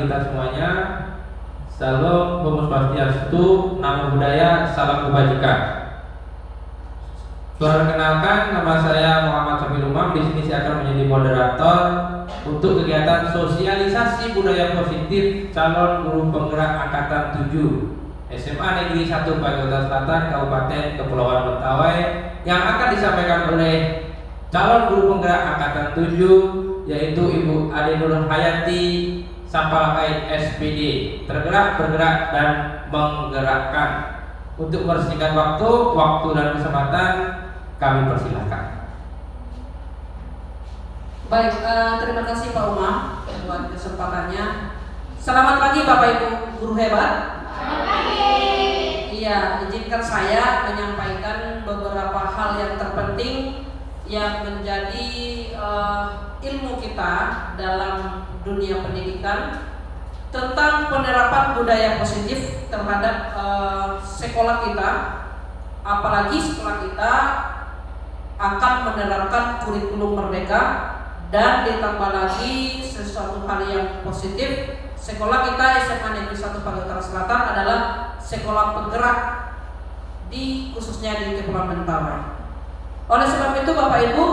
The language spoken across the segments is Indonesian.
bagi kita semuanya. Salam Om Swastiastu, Namo Buddhaya, salam kebajikan. Perkenalkan, nama saya Muhammad Syafil Umam. Di sini saya akan menjadi moderator untuk kegiatan sosialisasi budaya positif calon guru penggerak angkatan 7 SMA Negeri 1 Pagoda Selatan, Kabupaten Kepulauan Mentawai, yang akan disampaikan oleh calon guru penggerak angkatan 7, yaitu Ibu Ade Nur Hayati Sampalakai SPD. Tergerak, bergerak, dan menggerakkan. Untuk mempersingkat waktu dan kesempatan, kami persilahkan. Baik, terima kasih Pak Umam buat kesempatannya. Selamat pagi Bapak Ibu guru hebat. Selamat pagi. Iya, izinkan saya menyampaikan beberapa hal yang terpenting yang menjadi ilmu kita dalam dunia pendidikan tentang penerapan budaya positif terhadap sekolah kita, apalagi sekolah kita akan menerapkan kurikulum merdeka, dan ditambah lagi sesuatu hal yang positif, sekolah kita SMA Negeri 1 Pagoda Selatan adalah sekolah penggerak khususnya di Kepulauan Mentawai. Oleh sebab itu Bapak Ibu,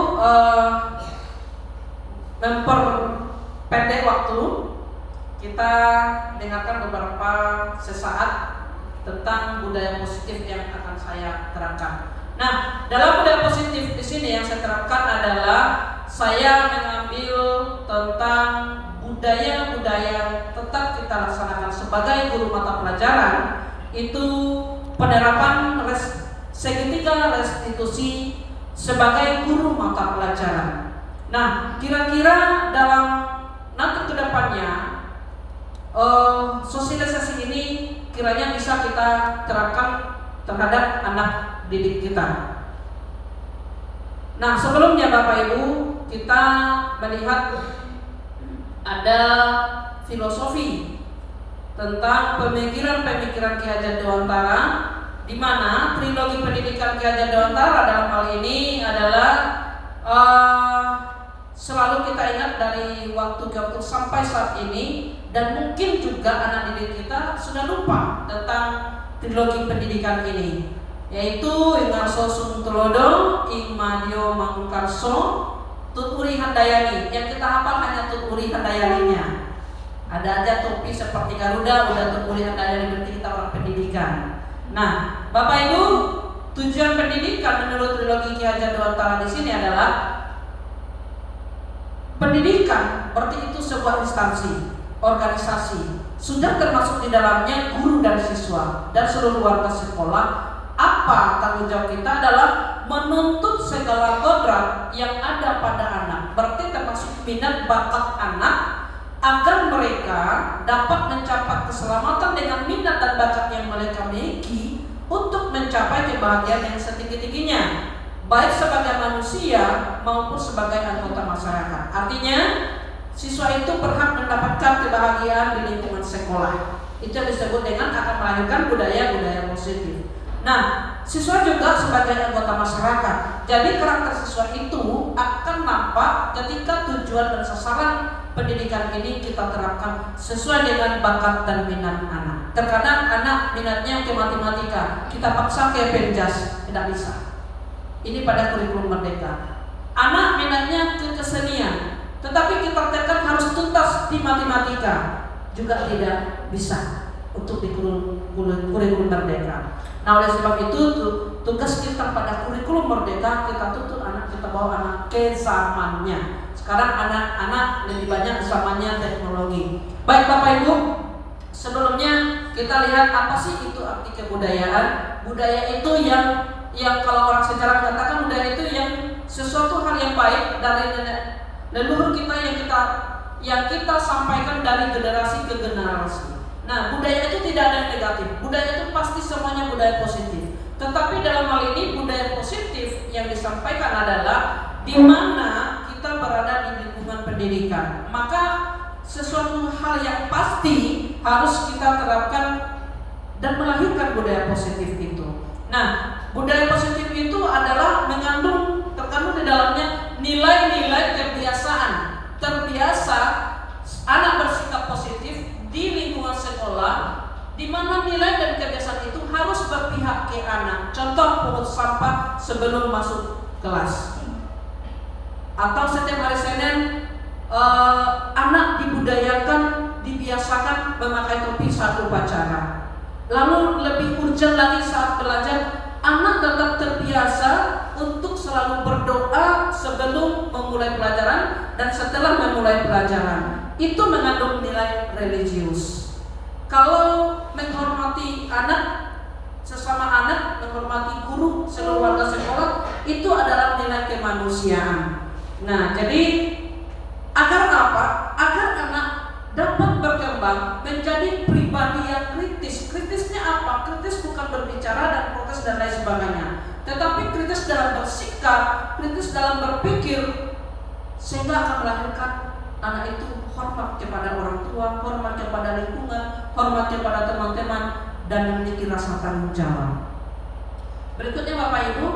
memperpendek waktu, kita dengarkan beberapa sesaat tentang budaya positif yang akan saya terangkan. Nah, dalam budaya positif di sini yang saya terangkan adalah saya mengambil tentang budaya-budaya tetap kita laksanakan sebagai guru mata pelajaran, itu penerapan segitiga restitusi sebagai guru mata pelajaran. Nah, kira-kira dalam nanti ke depannya sosialisasi ini kiranya bisa kita terapkan terhadap anak didik kita. Nah, sebelumnya Bapak Ibu, kita melihat ada filosofi tentang pemikiran-pemikiran Ki Hajar Dewantara, di mana trilogi pendidikan Ki Hajar Dewantara dalam hal ini adalah selalu kita ingat dari waktu ke waktu sampai saat ini, dan mungkin juga anak didik kita sudah lupa tentang trilogi pendidikan ini, yaitu Ingarso Sungtulodo, Ing Madio Mangunkarso, Tuturi Handayani. Yang kita hafal hanya Tuturi Handayaninya. Ada aja topi seperti Garuda, udah Tuturi Handayani, berarti kita orang pendidikan. Nah, Bapak Ibu, tujuan pendidikan menurut trilogi Ki Hajar Dewantara di sini adalah pendidikan, berarti itu sebuah instansi, organisasi, sudah termasuk di dalamnya guru dan siswa dan seluruh warga sekolah. Apa tanggung jawab kita adalah menuntut segala kodrat yang ada pada anak, berarti termasuk minat bakat anak, agar mereka dapat mencapai keselamatan dengan minat dan bakat yang mereka miliki untuk mencapai kebahagiaan yang setinggi-tingginya, baik sebagai manusia maupun sebagai anggota masyarakat. Artinya, siswa itu berhak mendapatkan kebahagiaan di lingkungan sekolah. Itu yang disebut dengan akan melahirkan budaya-budaya positif. Nah, siswa juga sebagai anggota masyarakat. Jadi karakter siswa itu akan nampak ketika tujuan dan sasaran pendidikan ini kita terapkan sesuai dengan bakat dan minat anak. Terkadang anak minatnya ke matematika, kita paksa ke penjas, tidak bisa. Ini pada kurikulum merdeka. Anak minatnya ke kesenian, tetapi kita tekan harus tuntas di matematika, juga tidak bisa untuk di kurikulum merdeka. Nah, oleh sebab itu tugas kita pada kurikulum merdeka, kita tuntut anak, kita bawa anak ke zamannya. Sekarang anak-anak lebih banyak zamannya teknologi. Baik Bapak Ibu, sebelumnya kita lihat apa sih itu arti kebudayaan. Budaya itu yang kalau orang sejarah mengatakan budaya itu yang sesuatu hal yang baik dari leluhur kita yang kita sampaikan dari generasi ke generasi. Nah, budaya itu tidak ada yang negatif. Budaya itu pasti semuanya budaya positif. Tetapi dalam hal ini budaya positif yang disampaikan adalah di mana kita berada di lingkungan pendidikan. Maka sesuatu hal yang pasti harus kita terapkan dan melahirkan budaya positif itu. Nah, budaya positif itu adalah terkandung di dalamnya nilai-nilai kebiasaan. Terbiasa anak bersikap positif di mana nilai dan kebiasaan itu harus berpihak ke anak. Contoh, pungut sampah sebelum masuk kelas, atau setiap hari Senin anak dibiasakan memakai topi saat upacara. Lalu lebih urgent lagi saat belajar, anak tetap terbiasa untuk selalu berdoa sebelum memulai pelajaran dan setelah memulai pelajaran. Itu mengandung nilai religius. Kalau menghormati anak, sesama anak, menghormati guru, seluruh warga sekolah, itu adalah nilai kemanusiaan. Nah, jadi agar apa? Agar anak dapat berkembang menjadi pribadi yang kritis. Kritisnya apa? Kritis bukan berbicara dan protes dan lain sebagainya, tetapi kritis dalam bersikap, kritis dalam berpikir, sehingga akan melahirkan anak itu hormat kepada orang tua, hormat kepada lingkungan, hormat kepada teman-teman, dan memiliki rasa tanggung jawab. Berikutnya Bapak Ibu,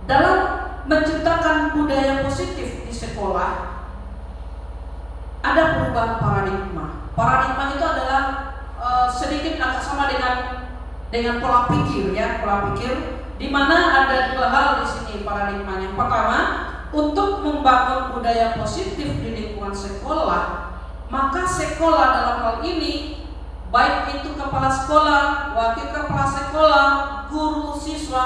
dalam menciptakan budaya positif di sekolah, ada perubahan paradigma. Paradigma itu adalah sedikit agak sama dengan pola pikir, ya, pola pikir, di mana ada dua hal di sini paradigmanya. Yang pertama, untuk membangun budaya positif di lingkungan sekolah, maka sekolah dalam hal ini, baik itu kepala sekolah, wakil kepala sekolah, guru, siswa,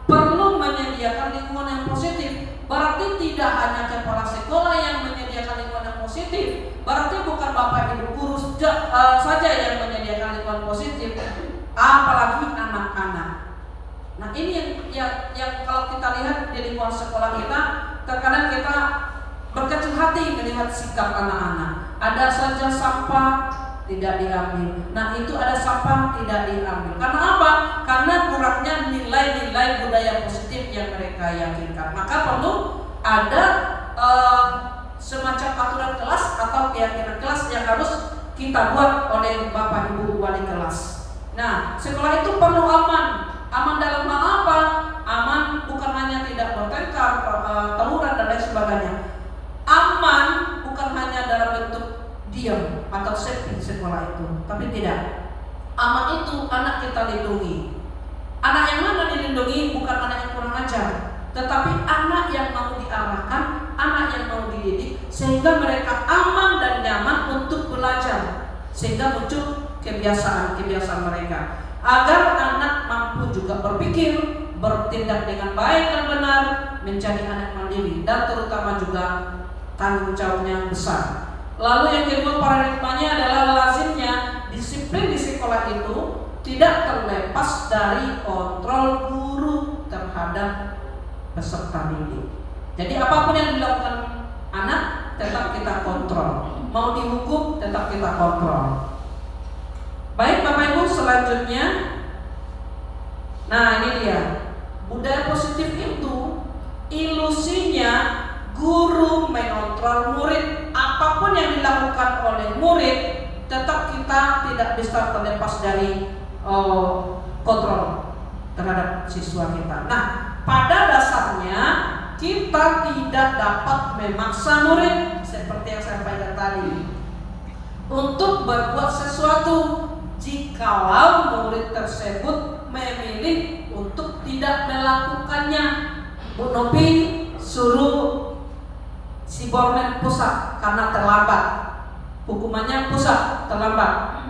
perlu menyediakan lingkungan yang positif. Berarti tidak hanya kepala sekolah yang menyediakan lingkungan yang positif, berarti bukan Bapak Ibu guru saja yang menyediakan lingkungan positif, apalagi anak-anak. Nah, ini yang kalau kita lihat di lingkungan sekolah kita, terkadang kita berkecil hati melihat sikap anak-anak. Ada saja sampah tidak diambil. Nah, itu ada sampah tidak diambil. Karena apa? Karena kurangnya nilai-nilai budaya positif yang mereka yakinkan. Maka perlu ada semacam aturan kelas atau keyakinan kelas yang harus kita buat oleh Bapak Ibu wali kelas. Nah, sekolah itu perlu aman. Aman dalam hal apa? Aman bukan hanya tidak bertengkar, tawuran dan lain sebagainya. Aman bukan hanya dalam bentuk diam atau sepi sekolah itu, tapi tidak. Aman itu anak kita lindungi. Anak yang mana dilindungi bukan anak yang kurang ajar, tetapi anak yang mau diarahkan, anak yang mau dididik, sehingga mereka aman dan nyaman untuk belajar, sehingga muncul kebiasaan-kebiasaan mereka. Agar anak mampu juga berpikir, bertindak dengan baik dan benar, menjadi anak mandiri, dan terutama juga tanggung jawabnya besar. Lalu yang kedua paradigmanya adalah lazimnya disiplin di sekolah itu tidak terlepas dari kontrol guru terhadap peserta didik. Jadi apapun yang dilakukan anak tetap kita kontrol, mau dihukum tetap kita kontrol. Baik Bapak Ibu, selanjutnya, nah ini dia, budaya positif itu ilusinya guru mengontrol murid. Apapun yang dilakukan oleh murid, tetap kita tidak bisa terlepas dari kontrol terhadap siswa kita. Nah, pada dasarnya kita tidak dapat memaksa murid, seperti yang saya sampaikan tadi, untuk berbuat sesuatu jikalau murid tersebut memilih untuk tidak melakukannya. Bu Nopi suruh si Bormen pusat karena terlambat, hukumannya pusat terlambat.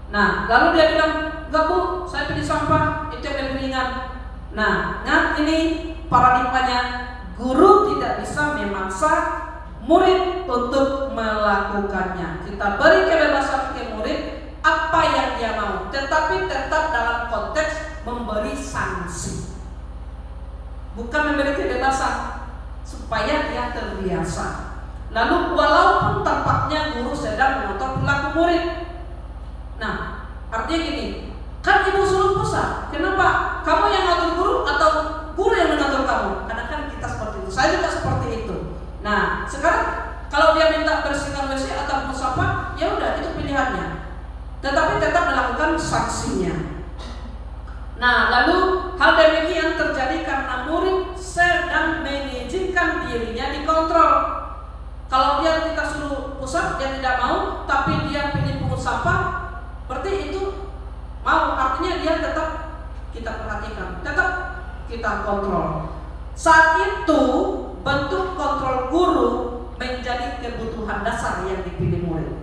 Nah, lalu dia bilang, enggak Bu, saya pilih sampah, itu yang lebih ringan. Nah, ini paradigmanya, guru tidak bisa memaksa murid untuk melakukannya. Kita beri kebebasan ke murid apa yang dia mau, tetapi tetap dalam konteks memberi sanksi, bukan memberi kebebasan supaya dia terbiasa. Lalu walaupun tampaknya guru sedang mengontrol perilaku murid, nah artinya gini, kan ibu suruh pusat, kenapa kamu yang ngatur guru atau guru yang mengatur kamu? Karena kan kita seperti itu, saya juga seperti itu. Nah sekarang kalau dia minta bersihkan WC atau sampah, ya udah itu pilihannya, tetapi tetap melakukan sanksinya. Nah, lalu hal demikian terjadi karena murid sedang mengizinkan dirinya dikontrol. Kalau dia kita suruh pusat, dia tidak mau, tapi dia pilih pungut pungut sampah, berarti itu mau, artinya dia tetap kita perhatikan, tetap kita kontrol. Saat itu bentuk kontrol guru menjadi kebutuhan dasar yang dipilih murid.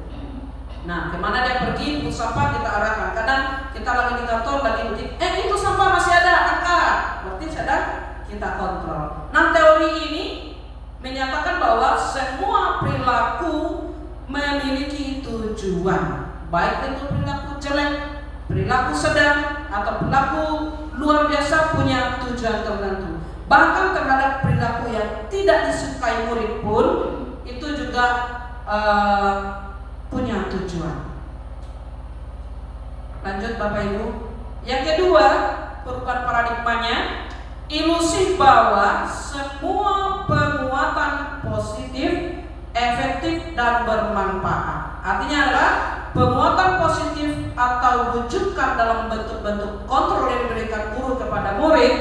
Nah, kemana dia pergi, pungut sampah kita arahkan. Kadang kita lagi di kantor, lagi di itu sampah masih ada, angkat. Berarti sedang kita kontrol. Nah, teori ini menyatakan bahwa semua perilaku memiliki tujuan, baik itu perilaku jelek, perilaku sedang, atau perilaku luar biasa punya tujuan tertentu. Bahkan terhadap perilaku yang tidak disukai murid pun itu juga punya tujuan. Lanjut Bapak Ibu. Yang kedua, perubahan paradigmanya, ilusi bahwa semua penguatan positif, efektif dan bermanfaat. Artinya adalah penguatan positif atau rujukan dalam bentuk-bentuk kontrol yang diberikan guru kepada murid,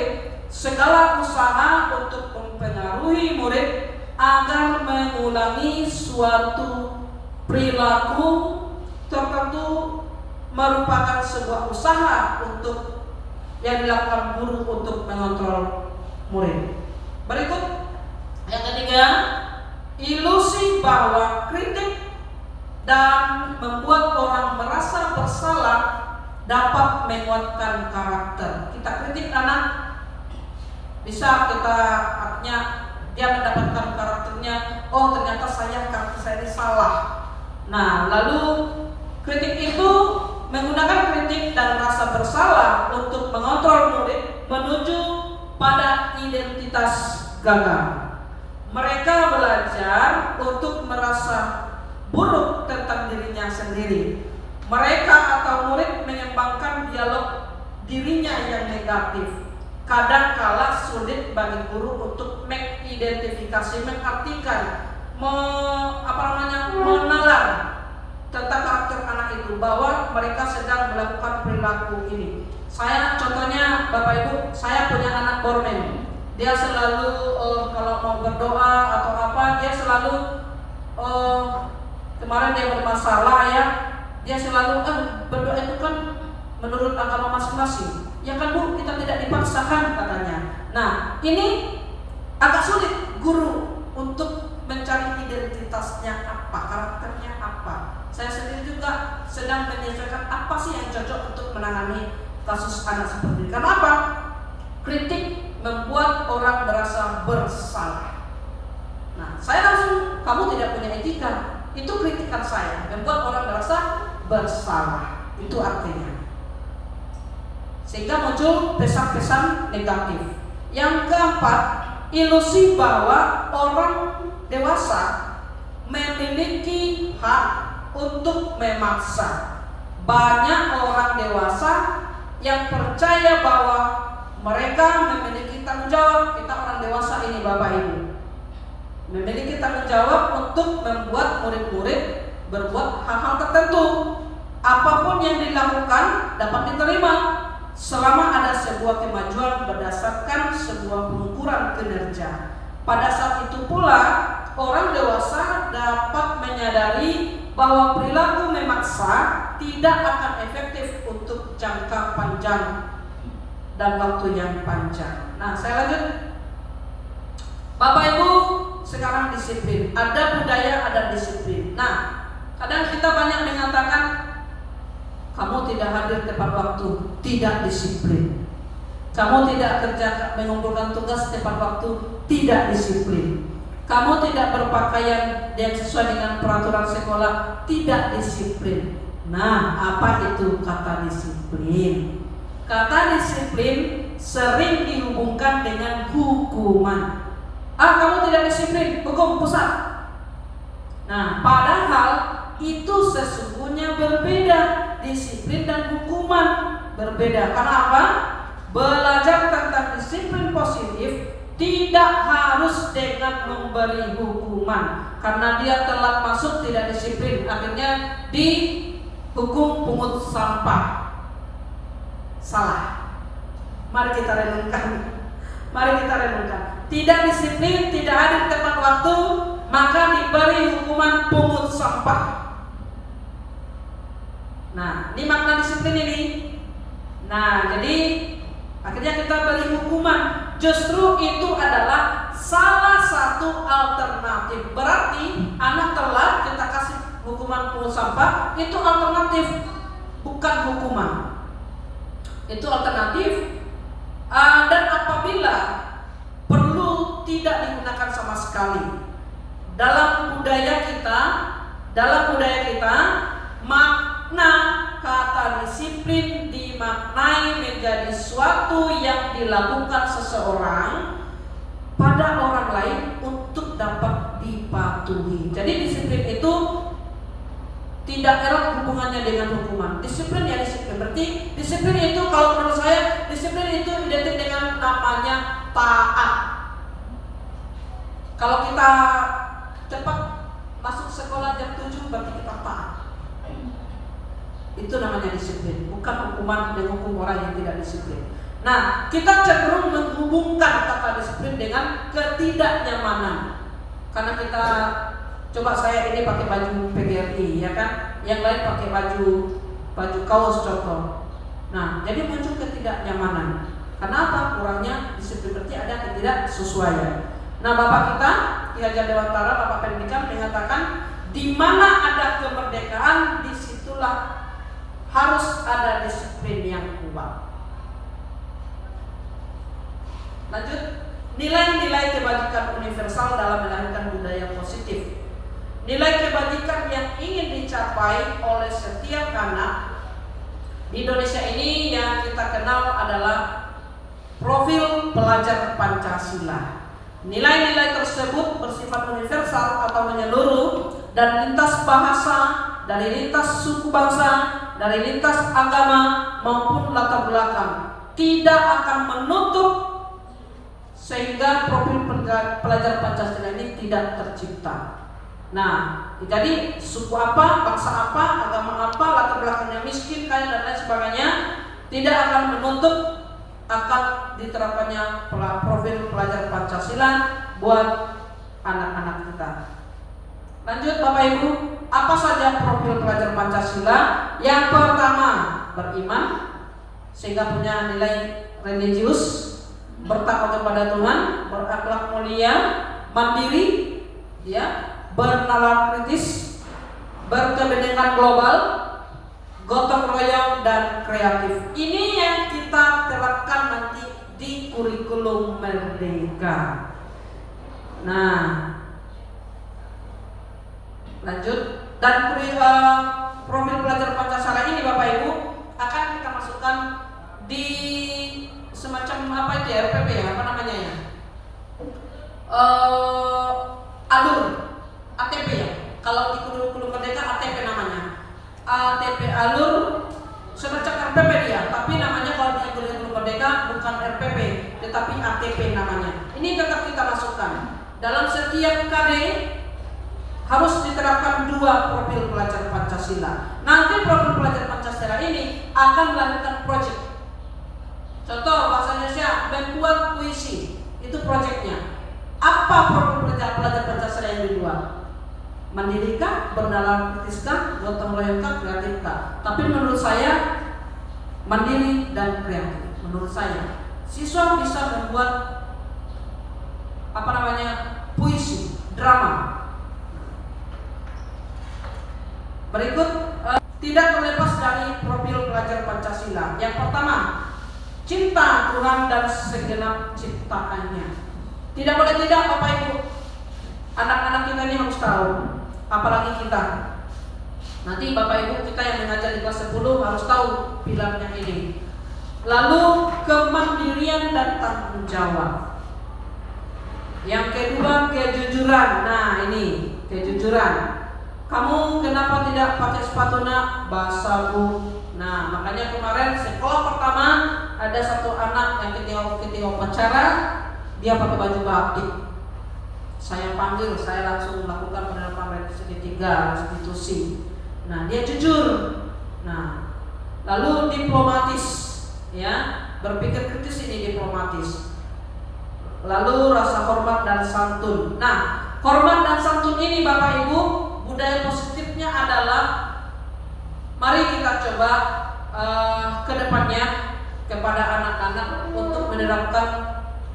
segala usaha untuk mempengaruhi murid agar mengulangi suatu perilaku tertentu merupakan sebuah usaha untuk yang dilakukan guru untuk mengontrol murid. Berikut yang ketiga, ilusi bahwa kritik dan membuat orang merasa bersalah dapat menguatkan karakter. Kita kritik anak, bisa kita artinya dia mendapatkan karakternya, oh ternyata karakter saya ini salah. Nah, lalu kritik itu menggunakan kritik dan rasa bersalah untuk mengontrol murid menuju pada identitas gagal. Mereka belajar untuk merasa buruk tentang dirinya sendiri. Mereka atau murid mengembangkan dialog dirinya yang negatif. Kadang-kala sulit bagi guru untuk mengidentifikasi, mengartikan, menalar tentang karakter anak itu, bahwa mereka sedang melakukan perilaku ini. Saya contohnya Bapak Ibu, saya punya anak bormen. Dia selalu kalau mau berdoa atau apa, dia selalu kemarin dia bermasalah ya, dia selalu berdoa itu kan menurut agama masing-masing. Ya kan Bu, kita tidak dipaksakan katanya. Nah, ini agak sulit guru untuk mencari identitasnya apa, karakternya apa. Saya sendiri juga sedang menyesuaikan apa sih yang cocok untuk menangani kasus anak seperti ini. Karena apa? Kritik membuat orang merasa bersalah. Nah, saya langsung, kamu tidak punya etika. Itu kritikan saya, membuat orang merasa bersalah. Itu artinya. Sehingga muncul pesan-pesan negatif. Yang keempat, ilusi bahwa orang dewasa memiliki hak untuk memaksa. Banyak orang dewasa yang percaya bahwa mereka memiliki tanggung jawab. Kita orang dewasa ini Bapak Ibu memiliki tanggung jawab untuk membuat murid-murid berbuat hal-hal tertentu. Apapun yang dilakukan dapat diterima selama ada sebuah kemajuan berdasarkan sebuah pengukuran kinerja. Pada saat itu pula orang dewasa dapat menyadari bahwa perilaku memaksa tidak akan efektif untuk jangka panjang dan waktu yang panjang. Nah, saya lanjut. Bapak Ibu, sekarang disiplin. Ada budaya, ada disiplin. Nah, kadang kita banyak mengatakan kamu tidak hadir tepat waktu, tidak disiplin. Kamu tidak kerja mengumpulkan tugas tepat waktu, tidak disiplin. Kamu tidak berpakaian yang sesuai dengan peraturan sekolah, tidak disiplin. Nah, apa itu kata disiplin? Kata disiplin sering dihubungkan dengan hukuman. Kamu tidak disiplin, hukum pusat. Nah, padahal itu sesungguhnya berbeda. Disiplin dan hukuman berbeda. Karena apa? Belajar tentang disiplin positif tidak harus dengan memberi hukuman. Karena dia telat masuk tidak disiplin, akhirnya dihukum pungut sampah. Salah. Mari kita renungkan. Mari kita renungkan. Tidak disiplin, tidak hadir tepat waktu, maka diberi hukuman pungut sampah. ini makna disiplin ini. Nah, jadi akhirnya kita beri hukuman. Justru itu adalah salah satu alternatif. Berarti anak telat kita kasih hukuman pungut sampah, itu alternatif, bukan hukuman. Itu alternatif. Dan apabila perlu tidak digunakan sama sekali dalam budaya kita, makna kata disiplin dimaknai menjadi suatu yang dilakukan seseorang pada orang lain untuk dapat dipatuhi. Jadi disiplin itu tidak erat hubungannya dengan hukuman. Disiplin ya disiplin. Berarti disiplin itu, kalau menurut saya, disiplin itu identik dengan namanya taat. Kalau kita cepat masuk sekolah jam 7 berarti kita taat. Itu namanya disiplin, bukan hukuman dengan hukum orang yang tidak disiplin. Nah, kita cenderung menghubungkan kata disiplin dengan ketidaknyamanan. Karena kita, coba saya ini pakai baju PGRI, ya kan? Yang lain pakai baju kaos contoh. Nah, jadi muncul ketidaknyamanan. Kenapa? Kurangnya disiplin, berarti ada ketidaksesuaian. Nah, Bapak kita, Ki Hajar Dewantara, Bapak Pendidikan mengatakan, di mana ada kemerdekaan, disitulah harus ada disiplin yang kuat. Lanjut, nilai-nilai kebajikan universal dalam melahirkan budaya positif. Nilai kebajikan yang ingin dicapai oleh setiap anak di Indonesia ini yang kita kenal adalah profil pelajar Pancasila. Nilai-nilai tersebut bersifat universal atau menyeluruh dan lintas bahasa, dari lintas suku bangsa, dari lintas agama maupun latar belakang. Tidak akan menutup sehingga profil pelajar Pancasila ini tidak tercipta. Nah, jadi suku apa, bangsa apa, agama apa, latar belakangnya miskin, kaya dan lain sebagainya tidak akan menutup akan diterapkannya profil pelajar Pancasila buat anak-anak kita. Lanjut Bapak Ibu, apa saja profil pelajar Pancasila? Yang pertama, beriman sehingga punya nilai religius, bertakwa kepada Tuhan, berakhlak mulia, mandiri, ya, bernalar kritis, berkepentingan global, gotong royong dan kreatif. Ini yang kita terapkan nanti di kurikulum Merdeka. Nah, lanjut, dan profil pelajar Pancasila ini Bapak Ibu akan kita masukkan di semacam apa itu ya, RPP ya, apa namanya ya, alur ATP ya. Kalau di kurikulum Merdeka ATP namanya, ATP alur, semacam RPP dia, tapi namanya kalau di kurikulum Merdeka bukan RPP, tetapi ATP namanya. Ini tetap kita masukkan dalam setiap KD. Harus diterapkan 2 profil pelajar Pancasila. Nanti profil pelajar Pancasila ini akan melahirkan proyek. Contoh bahasa Indonesia, membuat puisi, itu proyeknya. Apa profil pelajar Pancasila yang dibuat? Mendidikkah, bernalar kritiskah, gotong royongkah, kreatifkah? Tapi menurut saya mandiri dan kreatif. Menurut saya siswa bisa membuat puisi, drama. Berikut tidak terlepas dari profil pelajar Pancasila. Yang pertama, cinta Tuhan dan segenap ciptaannya. Tidak boleh tidak Bapak Ibu, anak-anak kita ini harus tahu, apalagi kita. Nanti Bapak Ibu kita yang mengajar di kelas 10 harus tahu pilarnya ini. Lalu kemandirian dan tanggung jawab. Yang kedua, kejujuran. Nah ini kejujuran. Kamu kenapa tidak pakai sepatu nak? Basah Bu. Nah makanya kemarin sekolah pertama ada satu anak yang ketika upacara dia pakai baju batik. Saya panggil, saya langsung melakukan penerapan revisi ketiga restitusi. Nah dia jujur. Nah lalu diplomatis, ya, berpikir kritis, ini diplomatis. Lalu rasa hormat dan santun. Nah hormat dan santun ini Bapak Ibu, budaya positifnya adalah, mari kita coba ke depannya kepada anak-anak untuk menerapkan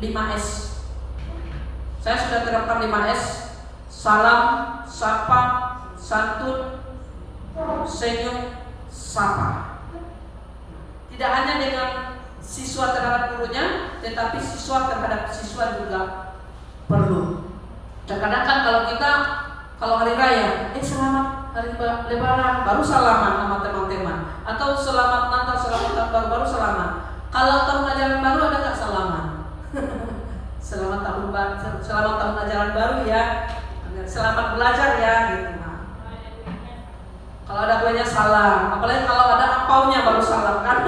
5S. Saya sudah terapkan 5S: salam, sapa, santun, senyum, sapa. Tidak hanya dengan siswa terhadap gurunya, tetapi siswa terhadap siswa juga perlu. Terkadang kan kalau hari raya, selamat hari lebaran, baru salaman sama teman-teman, atau selamat Natal, selamat tahun baru, baru salaman. Kalau tahun ajaran baru ada nggak salaman? Selamat tahun ajaran baru ya, selamat belajar ya gitu. Nah, kalau ada kuenya salam, apalagi kalau ada angpaunya baru salam kan.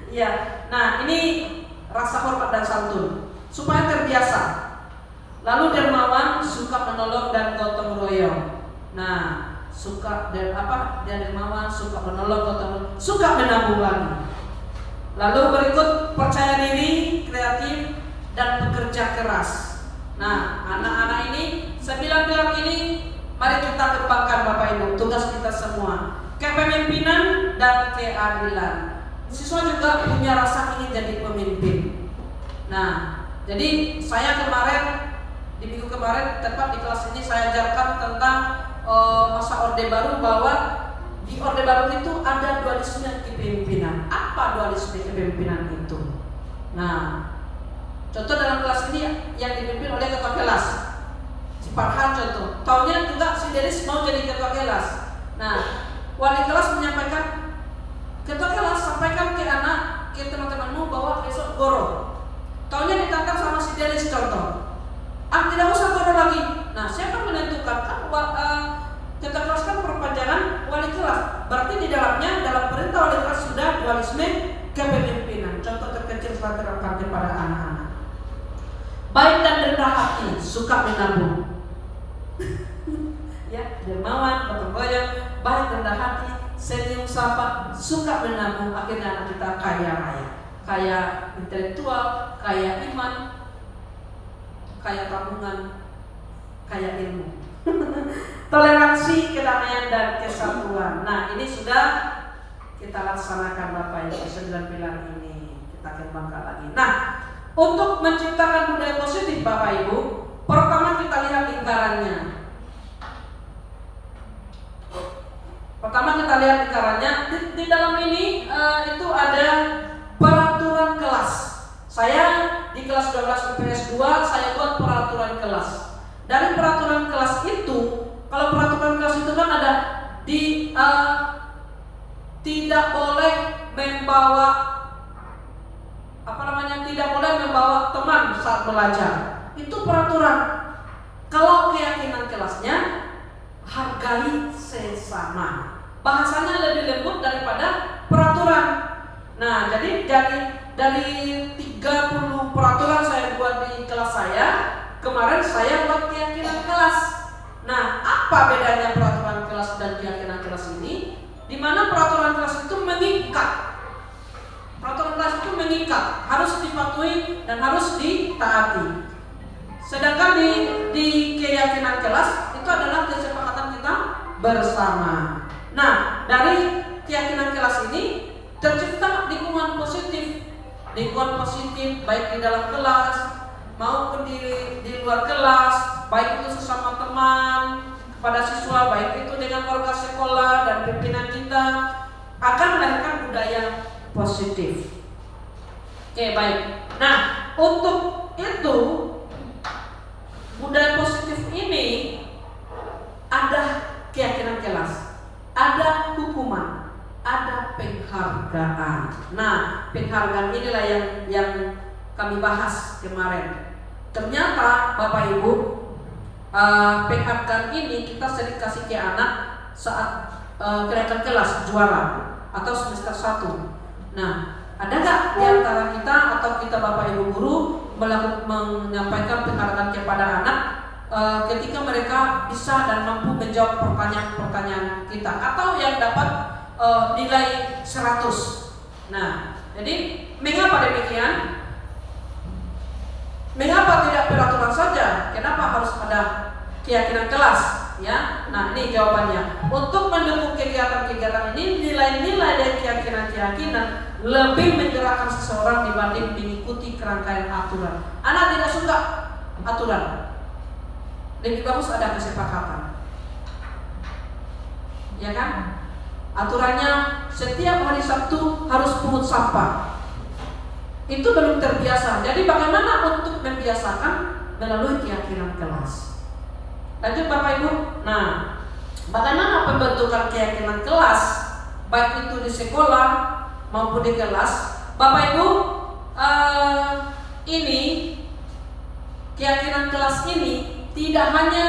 Iya. Nah, ini rasa hormat dan santun supaya terbiasa. Lalu dermawan, suka menolong dan gotong royong. Nah, dia dermawan, suka menolong, gotong royong, suka menabung lagi. Lalu berikut percaya diri, kreatif, dan bekerja keras. Nah, anak-anak ini, 9 ini mari kita kembangkan Bapak Ibu, tugas kita semua. Kepemimpinan dan keadilan. Siswa juga punya rasa ingin jadi pemimpin. Nah, jadi saya di minggu kemarin tepat di kelas ini saya ajarkan tentang masa Orde Baru, bahwa di Orde Baru itu ada dualisme kepemimpinan. Apa dualisme kepemimpinan itu? Nah, contoh dalam kelas ini yang dipimpin oleh ketua kelas, si Farhan contoh. Tahunnya juga si Deris mau jadi ketua kelas. Nah, wali kelas menyampaikan, ketua kelas sampaikan ke teman-temanmu bahwa besok goro. Tahunnya ditangkap sama si Deris contoh. Tidak usah goro lagi. Nah, siapa menentukan? Kan ketua kelas kan perpanjangan wali kelas. Berarti di dalamnya, dalam perintah wali kelas sudah dualisme kepemimpinan. Contoh terkecil saya terapkan kepada anak-anak. Baik dan rendah hati, suka menabung. Ya, dermawan, gotong royong, baik rendah hati, senyum, sapa, suka menabung. Akhirnya anak kita kaya raya, kaya intelektual, kaya iman, kaya tabungan, kaya ilmu. Toleransi, kedamaian, dan kesatuan. Nah, ini sudah kita laksanakan Bapak Ibu, 9 pilar ini kita kembangkan lagi. Nah, untuk menciptakan budaya positif Bapak Ibu, pertama kita lihat lingkarannya. Di dalam ini itu ada peraturan kelas. Saya di kelas 12 IPS 2 saya buat peraturan kelas. Dari peraturan kelas itu, kalau peraturan kelas itu kan ada tidak boleh membawa tidak boleh membawa teman saat belajar. Itu peraturan. Kalau keyakinan kelasnya, hargai sesama. Bahasanya lebih lembut daripada peraturan. Nah, jadi dari 30 peraturan saya buat di kelas saya, kemarin saya buat keyakinan kelas. Nah, apa bedanya peraturan kelas dan keyakinan kelas ini? Di mana peraturan kelas itu mengikat. Peraturan kelas itu mengikat, harus dipatuhi dan harus ditaati. Sedangkan di keyakinan kelas itu adalah kesepakatan kita bersama. Nah, dari keyakinan kelas ini tercipta lingkungan positif. Lingkungan positif baik di dalam kelas maupun di luar kelas, baik itu sesama teman, kepada siswa, baik itu dengan warga sekolah dan pimpinan kita, akan melahirkan budaya positif. Oke, baik. Nah, untuk itu budaya positif ini ada keyakinan kelas, ada hukuman, ada penghargaan. Nah, penghargaan inilah yang kami bahas kemarin. Ternyata Bapak Ibu, penghargaan ini kita sering kasih ke anak saat kenaikan kelas juara atau semester 1. Nah, ada nggak di antara kita atau kita Bapak Ibu guru menyampaikan penghargaan kepada anak ketika mereka bisa dan mampu menjawab pertanyaan-pertanyaan kita, atau yang dapat nilai 100. Nah, jadi mengapa demikian? Mengapa tidak peraturan saja? Kenapa harus ada keyakinan kelas? Ya, nah ini jawabannya. Untuk mendukung kegiatan-kegiatan ini, nilai-nilai keyakinan lebih menggerakkan seseorang dibanding mengikuti kerangkaian aturan. Anak tidak suka aturan, lebih bagus ada kesepakatan, ya kan? Aturannya setiap hari Sabtu harus pungut sampah. Itu belum terbiasa. Jadi bagaimana untuk membiasakan? Melalui keyakinan kelas. Lanjut Bapak Ibu. Nah, bagaimana pembentukan keyakinan kelas, baik itu di sekolah maupun di kelas? Bapak Ibu, ini keyakinan kelas ini tidak hanya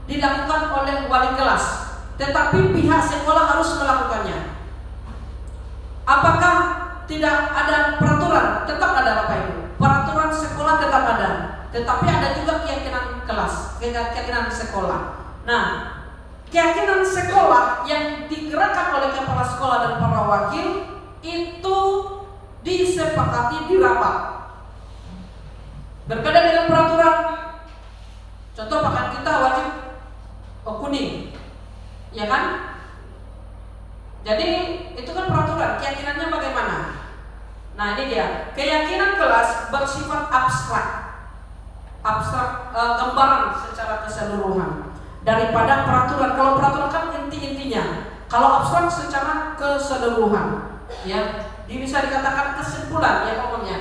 dilakukan oleh wali kelas, tetapi pihak sekolah harus melakukannya. Apakah tidak ada peraturan? Tetap ada Bapak Ibu. Peraturan sekolah tetap ada, tetapi ada juga keyakinan kelas, keyakinan sekolah. Nah, keyakinan sekolah yang digerakkan oleh kepala sekolah dan para wakil itu disepakati di rapat. Berbeda dengan peraturan. Contoh pakaian kita wajib kuning, ya kan? Jadi itu kan peraturan. Keyakinannya bagaimana? Nah ini dia. Keyakinan kelas bersifat abstrak, gambaran secara keseluruhan daripada peraturan. Kalau peraturan kan inti-intinya. Kalau abstrak secara keseluruhan, ya, bisa dikatakan kesimpulan, ya pokoknya.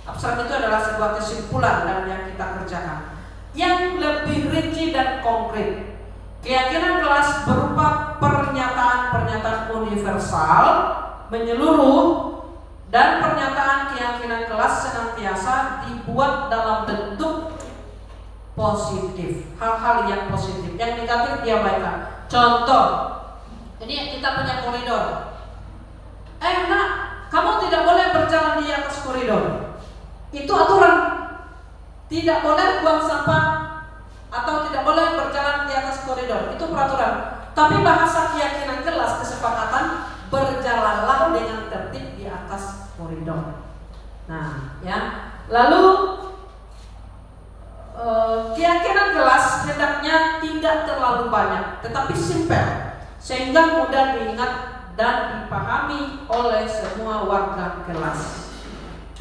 Abstrak itu adalah sebuah kesimpulan dari yang kita kerjakan. Yang lebih rinci dan konkret, keyakinan kelas berupa pernyataan-pernyataan universal menyeluruh, dan pernyataan keyakinan kelas senantiasa dibuat dalam bentuk positif, hal-hal yang positif. Yang negatif diabaikan. Contoh, ini kita punya koridor. Nak, kamu tidak boleh berjalan di atas koridor. Itu aturan. Tidak boleh buang sampah atau tidak boleh berjalan di atas koridor. Itu peraturan. Tapi bahasa keyakinan kelas, kesepakatan, berjalanlah dengan tertib di atas koridor. Nah, ya. Lalu keyakinan kelas hendaknya tidak terlalu banyak, tetapi simpel, sehingga mudah diingat dan dipahami oleh semua warga kelas.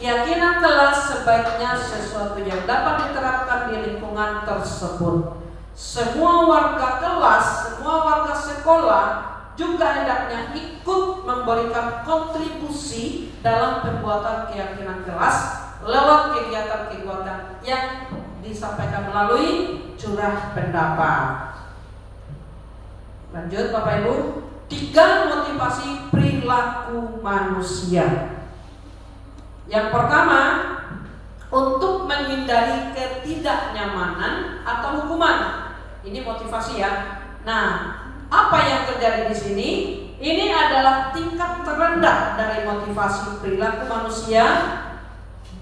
Keyakinan kelas sebaiknya sesuatu yang dapat diterapkan di lingkungan tersebut. Semua warga kelas, semua warga sekolah juga hendaknya ikut memberikan kontribusi dalam pembuatan keyakinan kelas lewat kegiatan-kegiatan yang disampaikan melalui curah pendapat. Lanjut Bapak Ibu, 3 motivasi perilaku manusia. Yang pertama, untuk menghindari ketidaknyamanan atau hukuman. Ini motivasi ya. Nah, apa yang terjadi di sini? Ini adalah tingkat terendah dari motivasi perilaku manusia.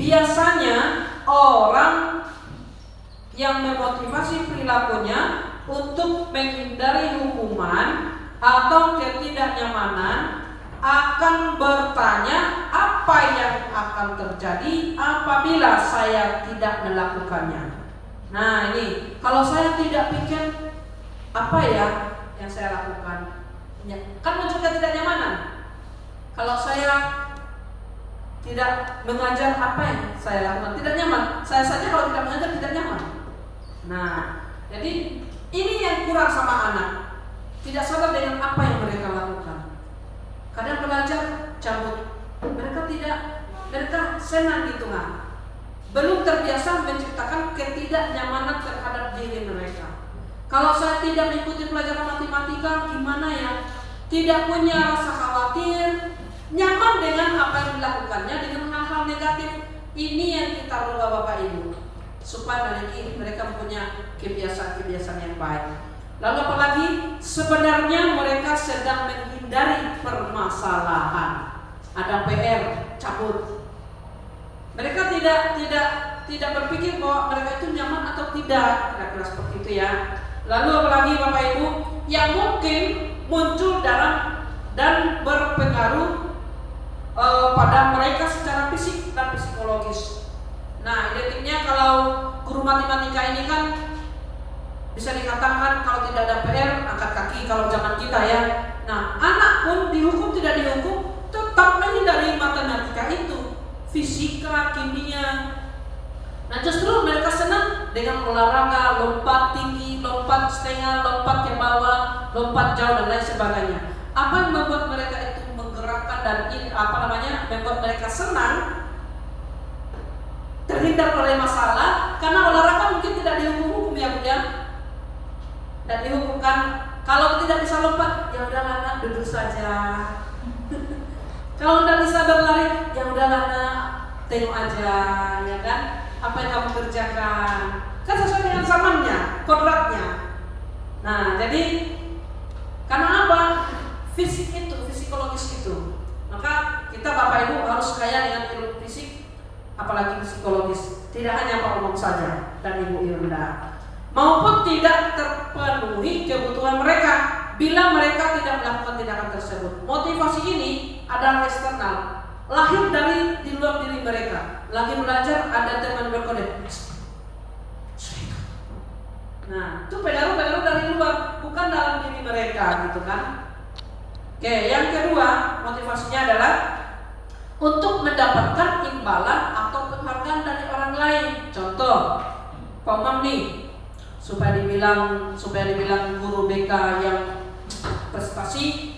Biasanya orang yang memotivasi perilakunya untuk menghindari hukuman atau ketidaknyamanan akan bertanya apa yang akan terjadi apabila saya tidak melakukannya. Nah ini, kalau saya tidak bikin, apa ya yang saya lakukan? Ya, kan muncul ketidaknyamanan. Kalau saya tidak mengajar, apa yang saya lakukan? Tidak nyaman. Saya saja kalau tidak mengajar tidak nyaman. Nah, jadi ini yang kurang sama anak. Tidak sadar dengan apa yang mereka lakukan. Kadang belajar cabut, mereka senang di tengah, belum terbiasa menciptakan ketidaknyamanan terhadap diri mereka. Kalau saya tidak mengikuti pelajaran matematika, gimana ya? Tidak punya rasa khawatir, nyaman dengan apa yang dilakukannya, dengan hal-hal negatif. Ini yang kita rubah Bapak Ibu, supaya mereka punya kebiasaan-kebiasaan yang baik. Lalu apalagi sebenarnya mereka sedang menghindari permasalahan. Ada PR, cabut. Mereka tidak berpikir bahwa mereka itu nyaman atau tidak, kira-kira seperti itu ya. Lalu apalagi Bapak Ibu yang mungkin muncul dan berpengaruh pada mereka secara fisik dan psikologis. Nah, identiknya kalau guru matematika ini kan bisa dikatakan kalau tidak ada PR angkat kaki kalau zaman kita ya. Nah, anak pun dihukum tidak dihukum tetap fisika, kimia. Nah justru mereka senang dengan olahraga, lompat tinggi, lompat setengah, lompat ke bawah, lompat jauh dan lain sebagainya. Apa yang membuat mereka itu menggerakkan dan membuat mereka senang, terhindar oleh masalah, karena olahraga mungkin tidak dihukum ya Bu ya. Dan dihukumkan kalau tidak bisa lompat, ya udahlah nak, duduk saja. Kalau tidak bisa berlari, ya udahlah nak, tengok aja, ya kan? Apa yang kamu kerjakan kan sesuai dengan zamannya, kodratnya. Nah jadi karena apa? Fisik itu, psikologis itu, maka kita Bapak Ibu harus kaya dengan ilmu fisik, apalagi psikologis. Tidak hanya Pak Umum saja dan Ibu Irunda, maupun tidak terpenuhi kebutuhan mereka bila mereka tidak melakukan tindakan tersebut. Motivasi ini adalah eksternal, lahir dari di luar diri mereka. Lagi belajar ada teman berkode, nah itu pengaruh dari luar, bukan dalam diri mereka gitu kan. Oke, yang kedua motivasinya adalah untuk mendapatkan imbalan atau penghargaan dari orang lain. Contoh, Pak Umam nih, supaya dibilang guru BK yang prestasi,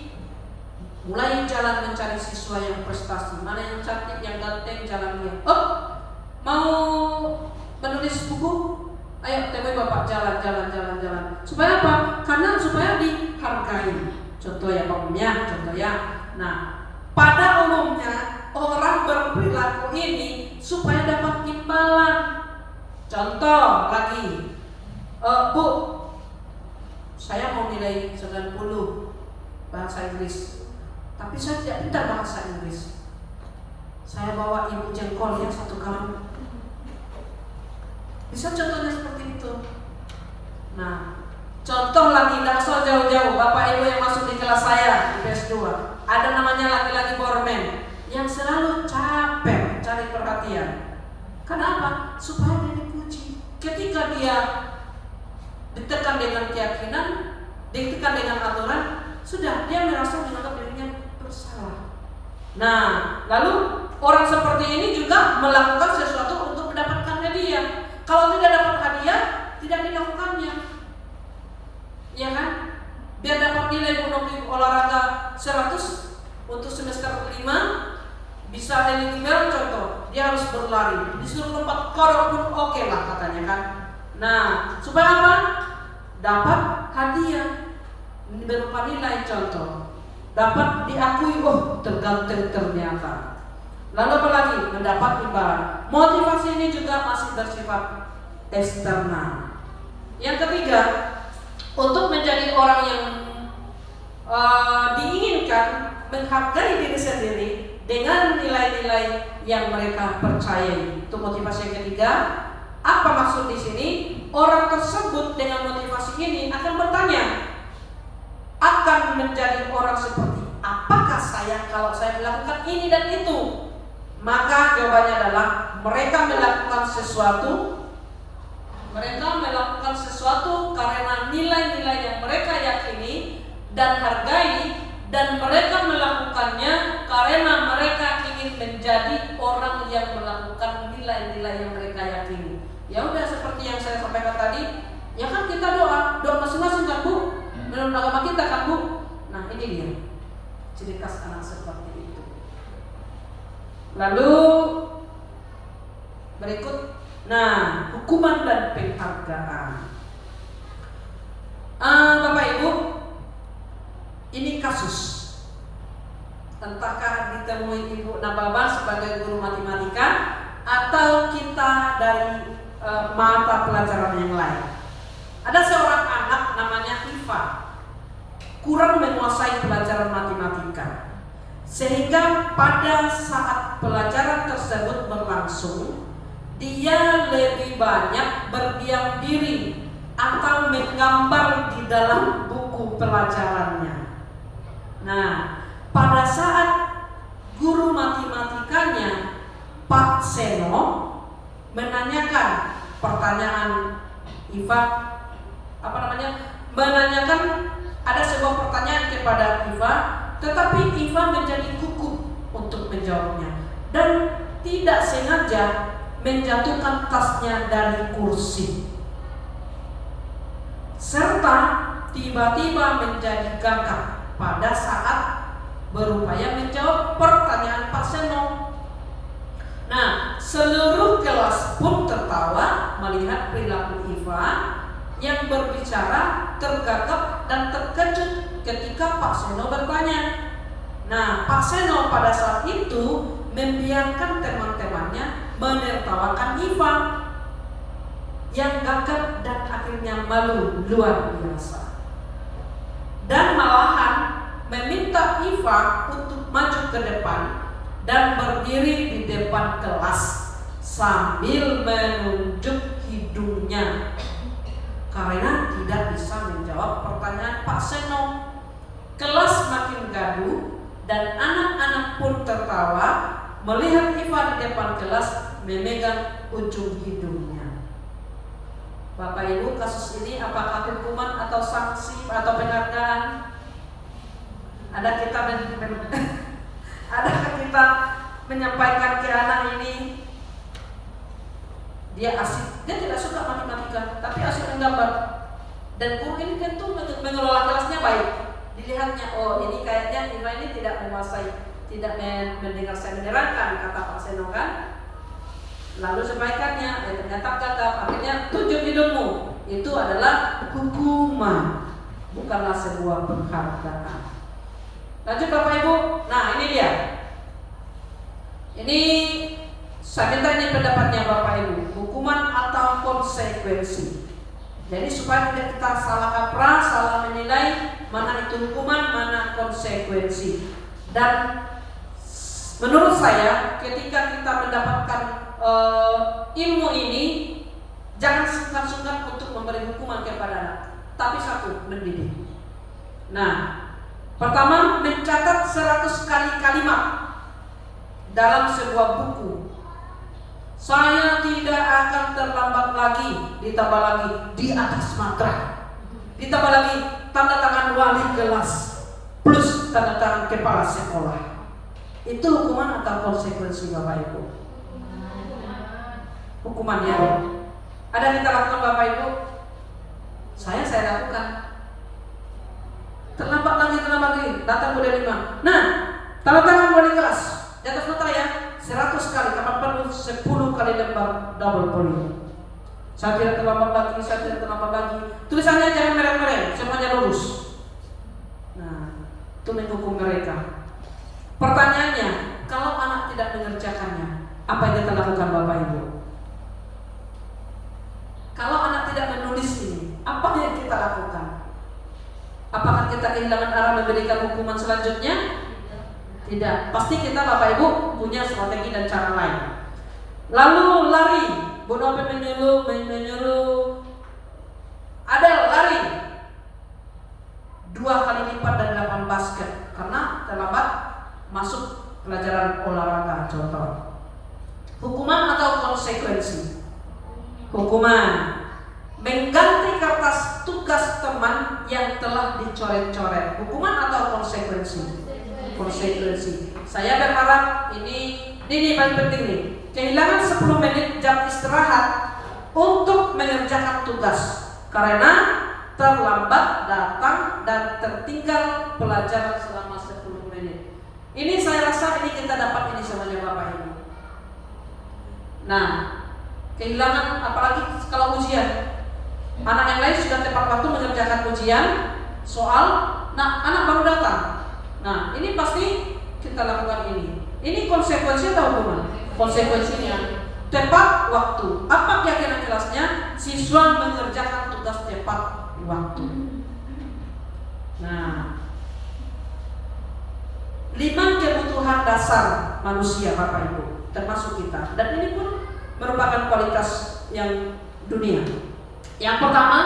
mulai jalan mencari siswa yang prestasi. Mana yang cantik, yang ganteng, jalan dia. Oh, mau menulis buku? Ayo temui Bapak, jalan. Supaya apa? Karena supaya dihargai. Contoh ya Pak Umumnya, contoh ya. Nah, pada umumnya orang berperilaku ini supaya dapat imbalan. Contoh lagi, Bu, saya mau nilai 90 bahasa Inggris, tapi saya tidak pintar bahasa Inggris. Saya bawa ibu jengkol ya 1 gram. Bisa contohnya seperti itu. Nah, contoh lagi, tidak usah jauh-jauh. Bapak Ibu yang masuk di kelas saya di PS2, ada namanya laki-laki bormen yang selalu capek cari perhatian. Kenapa? Supaya dia dipuji. Ketika dia ditekan dengan keyakinan, ditekan dengan aturan, sudah dia merasa menganggap dirinya bersalah. Nah, lalu orang seperti ini juga melakukan sesuatu untuk mendapatkan hadiah. Kalau tidak dapat hadiah, tidak dilakukannya, ya kan? Biar dapat nilai gunung olahraga 100 untuk semester 5, bisa eligible contoh, dia harus berlari, disuruh lompat korok pun oke lah katanya kan. Nah, supaya apa? Dapat hadiah berupa nilai contoh, dapat diakui, oh terganteng ternyata. Lalu apa lagi? Mendapat imbalan. Motivasi ini juga masih bersifat eksternal. Yang ketiga, untuk menjadi orang yang diinginkan, menghargai diri sendiri dengan nilai-nilai yang mereka percayai. Itu motivasi yang ketiga. Apa maksud di sini? Orang tersebut dengan motivasi ini akan bertanya, akan menjadi orang seperti apakah saya kalau saya melakukan ini dan itu? Maka jawabannya adalah mereka melakukan sesuatu karena nilai-nilai yang mereka yakini dan hargai, dan mereka melakukannya karena mereka ingin menjadi orang yang melakukan nilai-nilai yang mereka yakini. Ya udah, seperti yang saya sampaikan tadi, ya kan kita doa masing-masing kan Bu, menurut agama kita kan Bu. Nah ini dia ciri khas anak seperti itu. Lalu berikut, nah hukuman dan penghargaan. Bapak Ibu, ini kasus. Entahkah ditemui Ibu Nababa sebagai guru matematika atau kita dari mata pelajaran yang lain. Ada seorang anak namanya Iva, kurang menguasai pelajaran matematika, sehingga pada saat pelajaran tersebut berlangsung, dia lebih banyak berdiam diri atau menggambar di dalam buku pelajarannya. Nah, pada saat guru matematikanya Pak Seno menanyakan pertanyaan Iva, menanyakan ada sebuah pertanyaan kepada Iva, tetapi Iva menjadi gugup untuk menjawabnya. dan tidak sengaja menjatuhkan tasnya dari kursi, serta tiba-tiba menjadi gagap pada saat berupaya menjawab pertanyaan Pak Seno. Nah, seluruh kelas pun tertawa melihat perilaku Iva yang berbicara tergagap dan terkejut ketika Pak Seno bertanya. Nah, Pak Seno pada saat itu membiarkan teman-temannya menertawakan Iva yang gagap dan akhirnya malu luar biasa, dan malahan meminta Iva untuk maju ke depan dan berdiri di depan kelas sambil menunjuk hidungnya karena tidak bisa menjawab pertanyaan Pak Seno. Kelas makin gaduh dan anak-anak pun tertawa melihat Iva di depan kelas memegang ujung hidungnya. Bapak Ibu, kasus ini apakah hukuman atau sanksi atau penghargaan? Adakah kita menyampaikan ke anak ini, dia asik, dia tidak suka matematika, tapi asik menggambar, dan guru ini tentu mengelola kelasnya baik. Dilihatnya, oh ini kayaknya Iva ini tidak menguasai, tidak mendengar saya menerangkan, kata Pak Seno kan. Lalu sampaikannya, ternyata gagap, akhirnya tunjuk hidungmu. Itu adalah hukuman, bukanlah sebuah penghargaan. Lanjut Bapak Ibu. Nah ini dia. Ini saya minta ini pendapatnya Bapak Ibu. Hukuman atau konsekuensi. Jadi supaya tidak kita salah kaprah, salah menilai mana itu hukuman, mana konsekuensi. Dan menurut saya ketika kita mendapatkan ilmu ini, jangan sungkan-sungkan untuk memberi hukuman kepada anak, tapi satu, mendidik. Nah, pertama, mencatat 100 kali kalimat dalam sebuah buku. Saya tidak akan terlambat lagi, ditambah lagi di atas matra, ditambah lagi tanda tangan wali kelas plus tanda tangan kepala sekolah. Itu hukuman atau konsekuensi Bapak Ibu? Hukumannya. Ada kita lakukan Bapak Ibu? Saya lakukan. Terlambat lagi, datang udah 5. Nah, tanda tangan wali kelas di atas matra ya, 100 kali, kapan perlu 10 kali lembar double poly. Saya tidak terlambat lagi. Tulisannya jangan mereng-mereng, semuanya lurus. Nah, itu menghukum mereka. Pertanyaannya, kalau anak tidak mengerjakannya, apa yang kita lakukan Bapak Ibu? Kalau anak tidak menulis ini, apa yang kita lakukan? Apakah kita kehilangan arah memberikan hukuman selanjutnya? Tidak. Pasti kita Bapak Ibu punya strategi dan cara lain. Lalu lari, Bu Novi menyuruh Adel lari 2 kali lipat dari lapangan basket karena terlambat masuk pelajaran olahraga contoh. Hukuman atau konsekuensi? Hukuman. Mengganti kertas tugas teman yang telah dicoret-coret. Hukuman atau konsekuensi? Konsekuensi. Saya berharap ini paling penting nih. Kehilangan 10 menit jam istirahat untuk mengerjakan tugas karena terlambat datang dan tertinggal pelajaran selama 10 menit. Ini saya rasa ini kita dapat ini semuanya Bapak Ibu. Nah, kehilangan apalagi kalau ujian. Anak yang lain sudah tepat waktu mengerjakan ujian, soal, nah anak baru datang. Nah, ini pasti kita lakukan ini. Ini konsekuensi atau hukuman? Konsekuensinya tepat waktu. Apa keyakinan kelasnya? Siswa mengerjakan tugas tepat waktu. Nah, 5 kebutuhan dasar manusia Bapak Ibu, termasuk kita. Dan ini pun merupakan kualitas yang dunia. Yang pertama,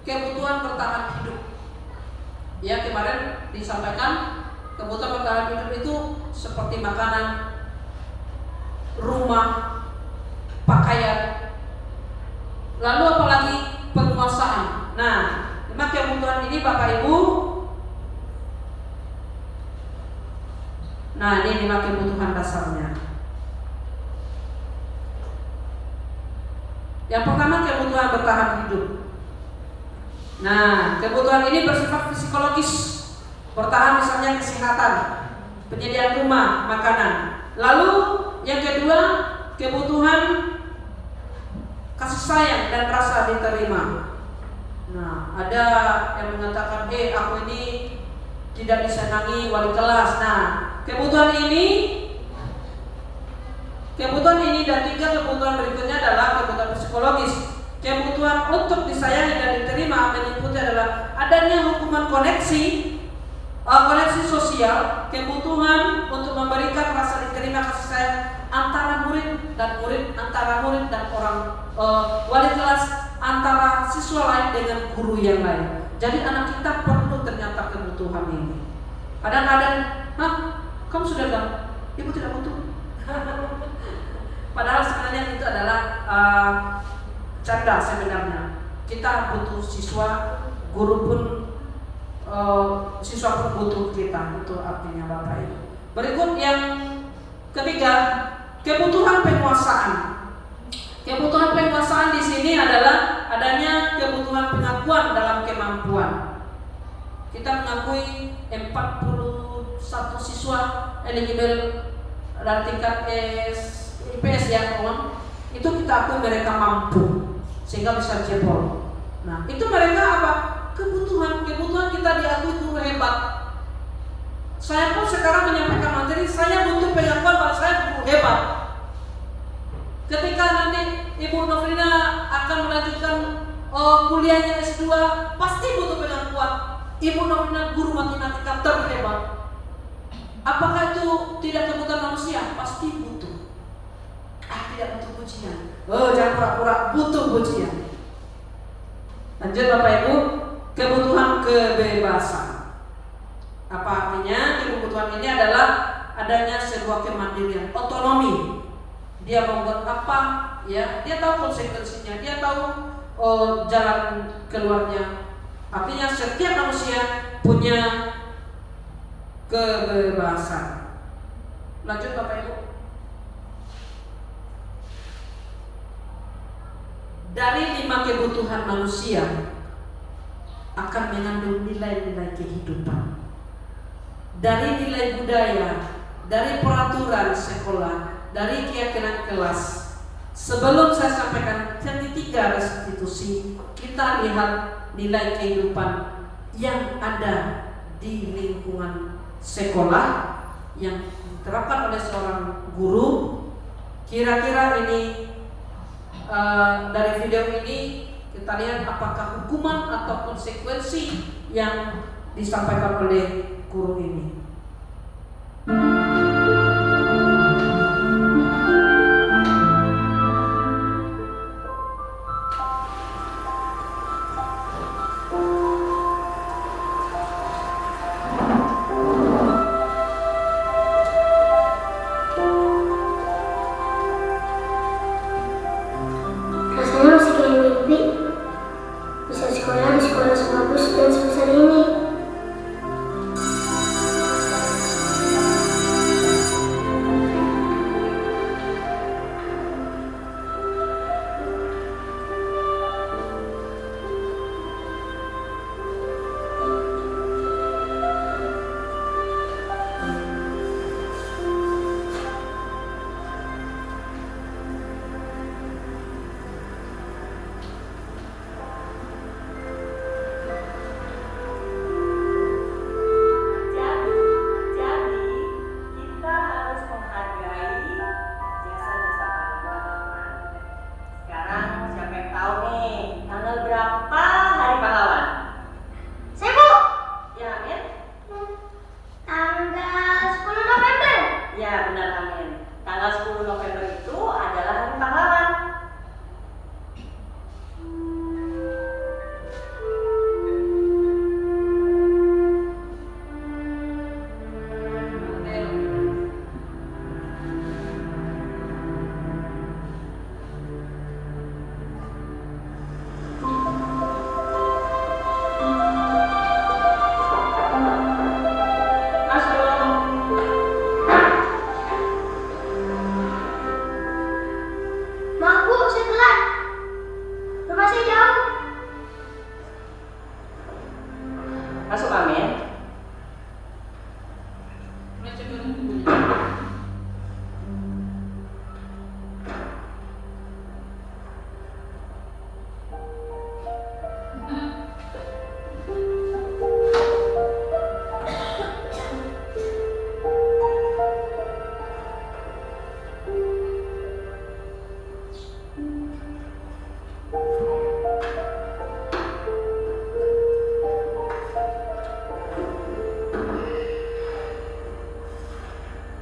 kebutuhan bertahan hidup. Ya, kemarin disampaikan kebutuhan bertahan hidup itu seperti makanan, rumah, pakaian, lalu apalagi penguasaan. Nah, 5 kebutuhan ini Bapak Ibu. Nah, ini 5 kebutuhan dasarnya. Yang pertama, kebutuhan bertahan hidup. Nah, kebutuhan ini bersifat psikologis. Bertahan misalnya kesehatan, penyediaan rumah, makanan. Lalu yang kedua, kebutuhan kasih sayang dan rasa diterima. Nah, ada yang mengatakan, aku ini tidak disenangi wali kelas. Nah, kebutuhan ini dan tiga kebutuhan berikutnya adalah kebutuhan psikologis. Kebutuhan untuk disayangi dan diterima meliputi adalah adanya hubungan koneksi sosial, kebutuhan untuk memberikan rasa diterima kasih sayang antara murid dan murid, antara murid dan orang wali kelas, antara siswa lain dengan guru yang lain. Jadi anak kita perlu ternyata kebutuhan ini. Kadang-kadang, kamu sudah bilang, ibu tidak butuh. Padahal sebenarnya itu adalah canda sebenarnya. Kita butuh siswa, guru pun siswa pun butuh kita. Itu artinya Bapak Ibu. Berikut yang ketiga, kebutuhan penguasaan. Kebutuhan penguasaan di sini adalah adanya kebutuhan pengakuan dalam kemampuan. Kita mengakui 41 siswa eligible dari tingkat IPS ya, itu kita akui mereka mampu sehingga bisa jebol. Nah, itu mereka apa? Kebutuhan kita diakui guru hebat. Saya pun sekarang menyampaikan materi, saya butuh pengakuan bahwa saya guru hebat. Ketika nanti Ibu Nofrina akan melanjutkan kuliahnya S2, pasti butuh pengakuan Ibu Nofrina guru matematika terhebat. Apakah itu tidak kebutuhan manusia? Pasti butuh. Tidak butuh pujian. Jangan pura-pura butuh pujian. Lanjut Bapak Ibu, kebutuhan kebebasan. Apa artinya? Kebutuhan ini adalah adanya sebuah kemandirian, otonomi. Dia membuat apa? Ya, dia tahu konsekuensinya, dia tahu jalan keluarnya. Artinya setiap manusia punya kebebasan. Lanjut Bapak Ibu. Dari 5 kebutuhan manusia akan mengandung nilai-nilai kehidupan. Dari nilai budaya, dari peraturan sekolah, dari keyakinan kelas. Sebelum saya sampaikan ketiga restitusi, kita lihat nilai kehidupan yang ada di lingkungan sekolah yang diterapkan oleh seorang guru. Kira-kira ini dari video ini kita lihat apakah hukuman atau konsekuensi yang disampaikan oleh guru ini. Bisa sekolah di sekolah sebagus dan sebesar ini.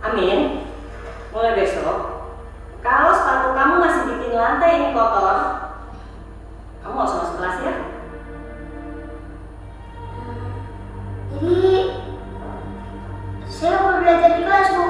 Amin, mulai besok, kalau sepatu kamu masih bikin lantai ini kotor, kamu nggak usah masuk kelas ya. Jadi saya mau belajar di kelas, Bu.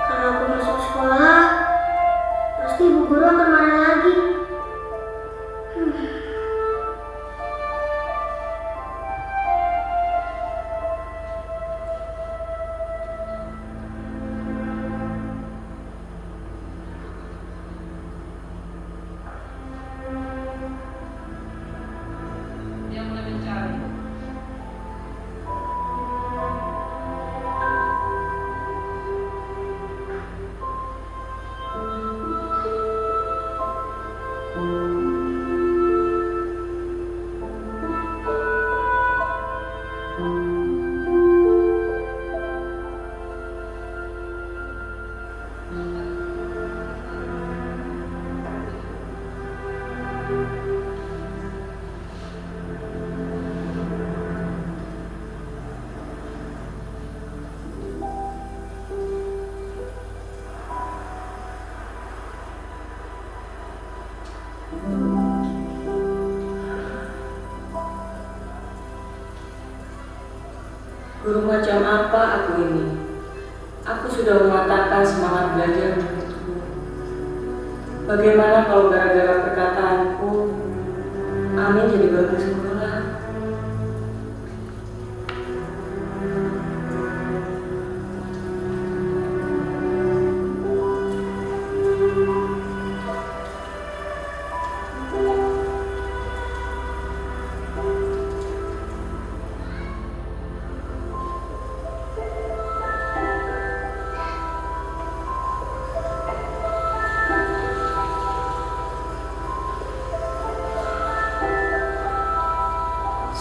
Kalau aku masuk sekolah, pasti ibu guru akan marah lagi. Dia mulai mencari. Guru macam apa aku ini? Aku sudah mematahkan semangat belajar menurutku. Bagaimana kalau gara-gara perkataanku, Amin jadi bagus sekolah?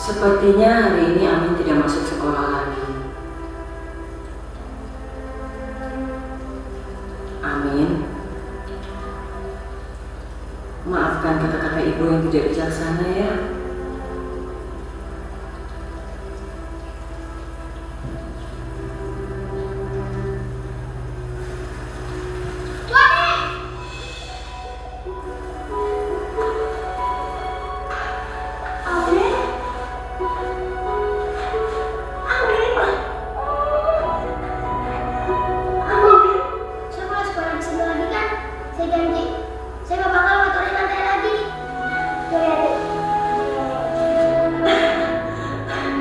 Sepertinya hari ini Amin tidak masuk sekolah lagi. Amin, maafkan kata-kata ibu yang tidak bijaksana ya. Saya mau sekolah di sini lagi kan? Saya janji, saya gak bakal ngotorin lantai lagi. Ya, Dek.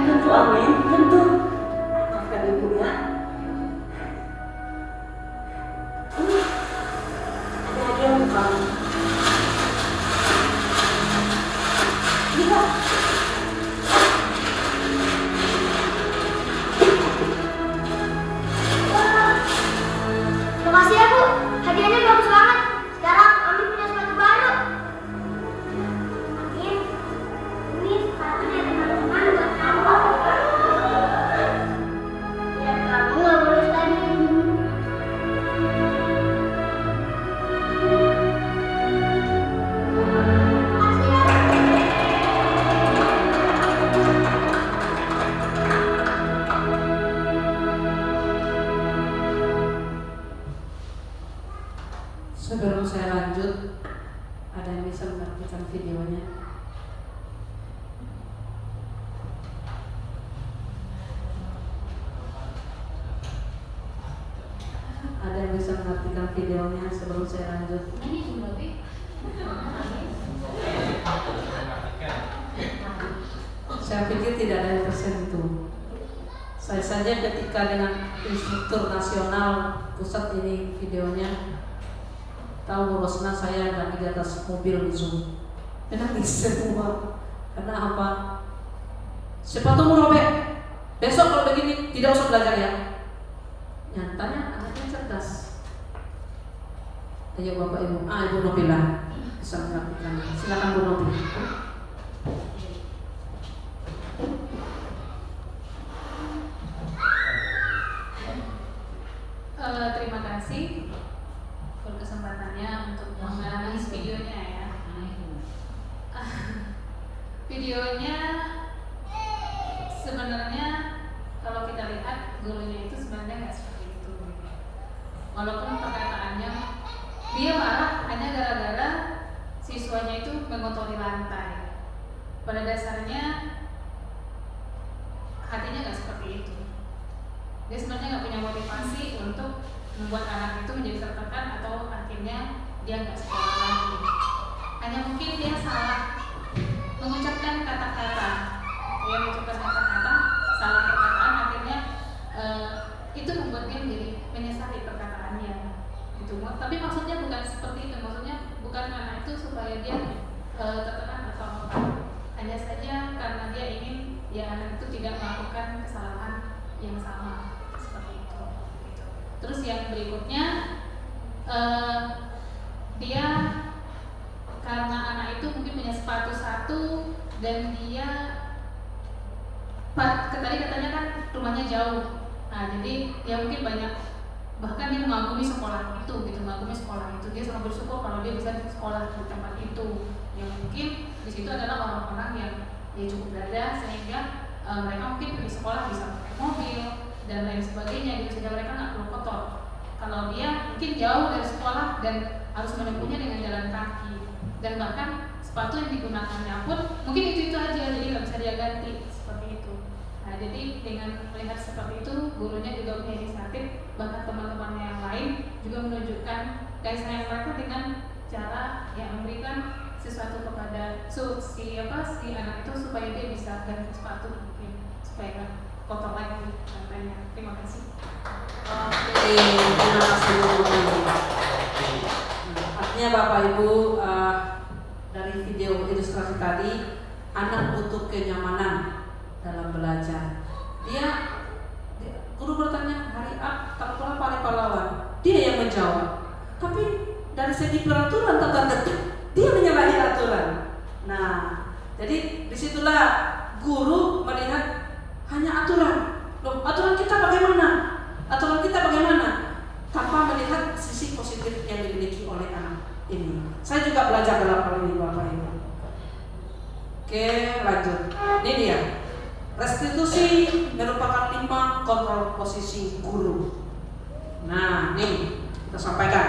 Tentu Amin, tentu. Maafkan ibu ya. Ada hadiah untuk kamu. Iya. Wah, makasih ya, Bu. Hadiahnya bagus banget. Sekarang Amin punya sepatu baru. Amin, ini sepatunya teman-teman buat kamu. Biar kamu gak bolos lagi. Makasih ya. Sebelum saya lanjut, ada yang bisa menyaksikan videonya? Ada yang bisa menyaksikan videonya sebelum saya lanjut? Saya pikir tidak ada yang tersentuh. Saya saja ketika dengan instruktur nasional pusat ini videonya, tahu Bu Rosna saya lagi di atas mobil di Zoom, menangis semua. Karena apa? Sepatumu robek. Besok kalau begini tidak usah belajar ya. Ayo Bapak Ibu, Ibu Nobila bisa melakukan. Silakan Bu Nobila. Terima kasih untuk kesempatannya untuk menganalisis videonya ya. Videonya sebenarnya kalau kita lihat gurunya itu sebenarnya nggak seperti itu. Walaupun perkataannya dia marah hanya gara-gara siswanya itu mengotori lantai. Pada dasarnya hatinya nggak seperti itu. Dia sebenarnya nggak punya motivasi untuk membuat anak itu menjadi tertekan atau akhirnya dia nggak sekolah lagi. Hanya mungkin dia salah mengucapkan kata-kata, dia mengucapkan kata-kata, salah perkataan, akhirnya itu membuat dia menjadi menyesali perkataannya. Gitu. Tapi maksudnya bukan seperti itu, maksudnya bukan anak itu supaya dia tertekan atau apa. Hanya saja karena dia ingin ya anak itu tidak melakukan kesalahan yang sama seperti itu. Gitu. Terus yang berikutnya dia karena anak itu mungkin punya sepatu satu dan dia tadi katanya kan rumahnya jauh. Nah jadi dia mungkin banyak, bahkan dia mengagumi sekolah itu gitu, mengagumi sekolah itu. Dia sangat bersyukur kalau dia bisa sekolah di tempat itu. Yang mungkin di situ adalah orang-orang yang ya cukup berada sehingga mereka mungkin pergi sekolah bisa pakai mobil dan lain sebagainya gitu, sehingga mereka nggak perlu kotor. Kalau dia mungkin jauh dari sekolah dan harus menempuhnya dengan jalan kaki, dan bahkan sepatu yang digunakannya pun mungkin itu aja, jadi nggak bisa dia ganti seperti itu. Nah jadi dengan melihat seperti itu, gurunya juga punya inisiatif, bahkan teman-temannya yang lain juga menunjukkan kasih sayang mereka dengan cara yang memberikan sesuatu kepada si anak itu supaya dia bisa ganti sepatu mungkin supaya nggak kotor lagi lantainya. Terima kasih. Oke, terima kasih Bu Nobila. Artinya Bapak Ibu, dari video ilustrasi tadi, anak butuh kenyamanan dalam belajar. Guru bertanya hari tanggal berapa hari pahlawan, dia yang menjawab. Tapi dari segi peraturan tata tertib, dia menyalahi aturan. Nah, jadi disitulah guru melihat hanya aturan. Loh, aturan kita bagaimana? Aturan kita bagaimana? Tanpa melihat sisi positif yang dimiliki oleh anak ini. Saya juga belajar dalam hal ini Bapak Ibu. Oke, lanjut. Ini dia. Restitusi merupakan 5 kontrol posisi guru. Nah, ini kita sampaikan.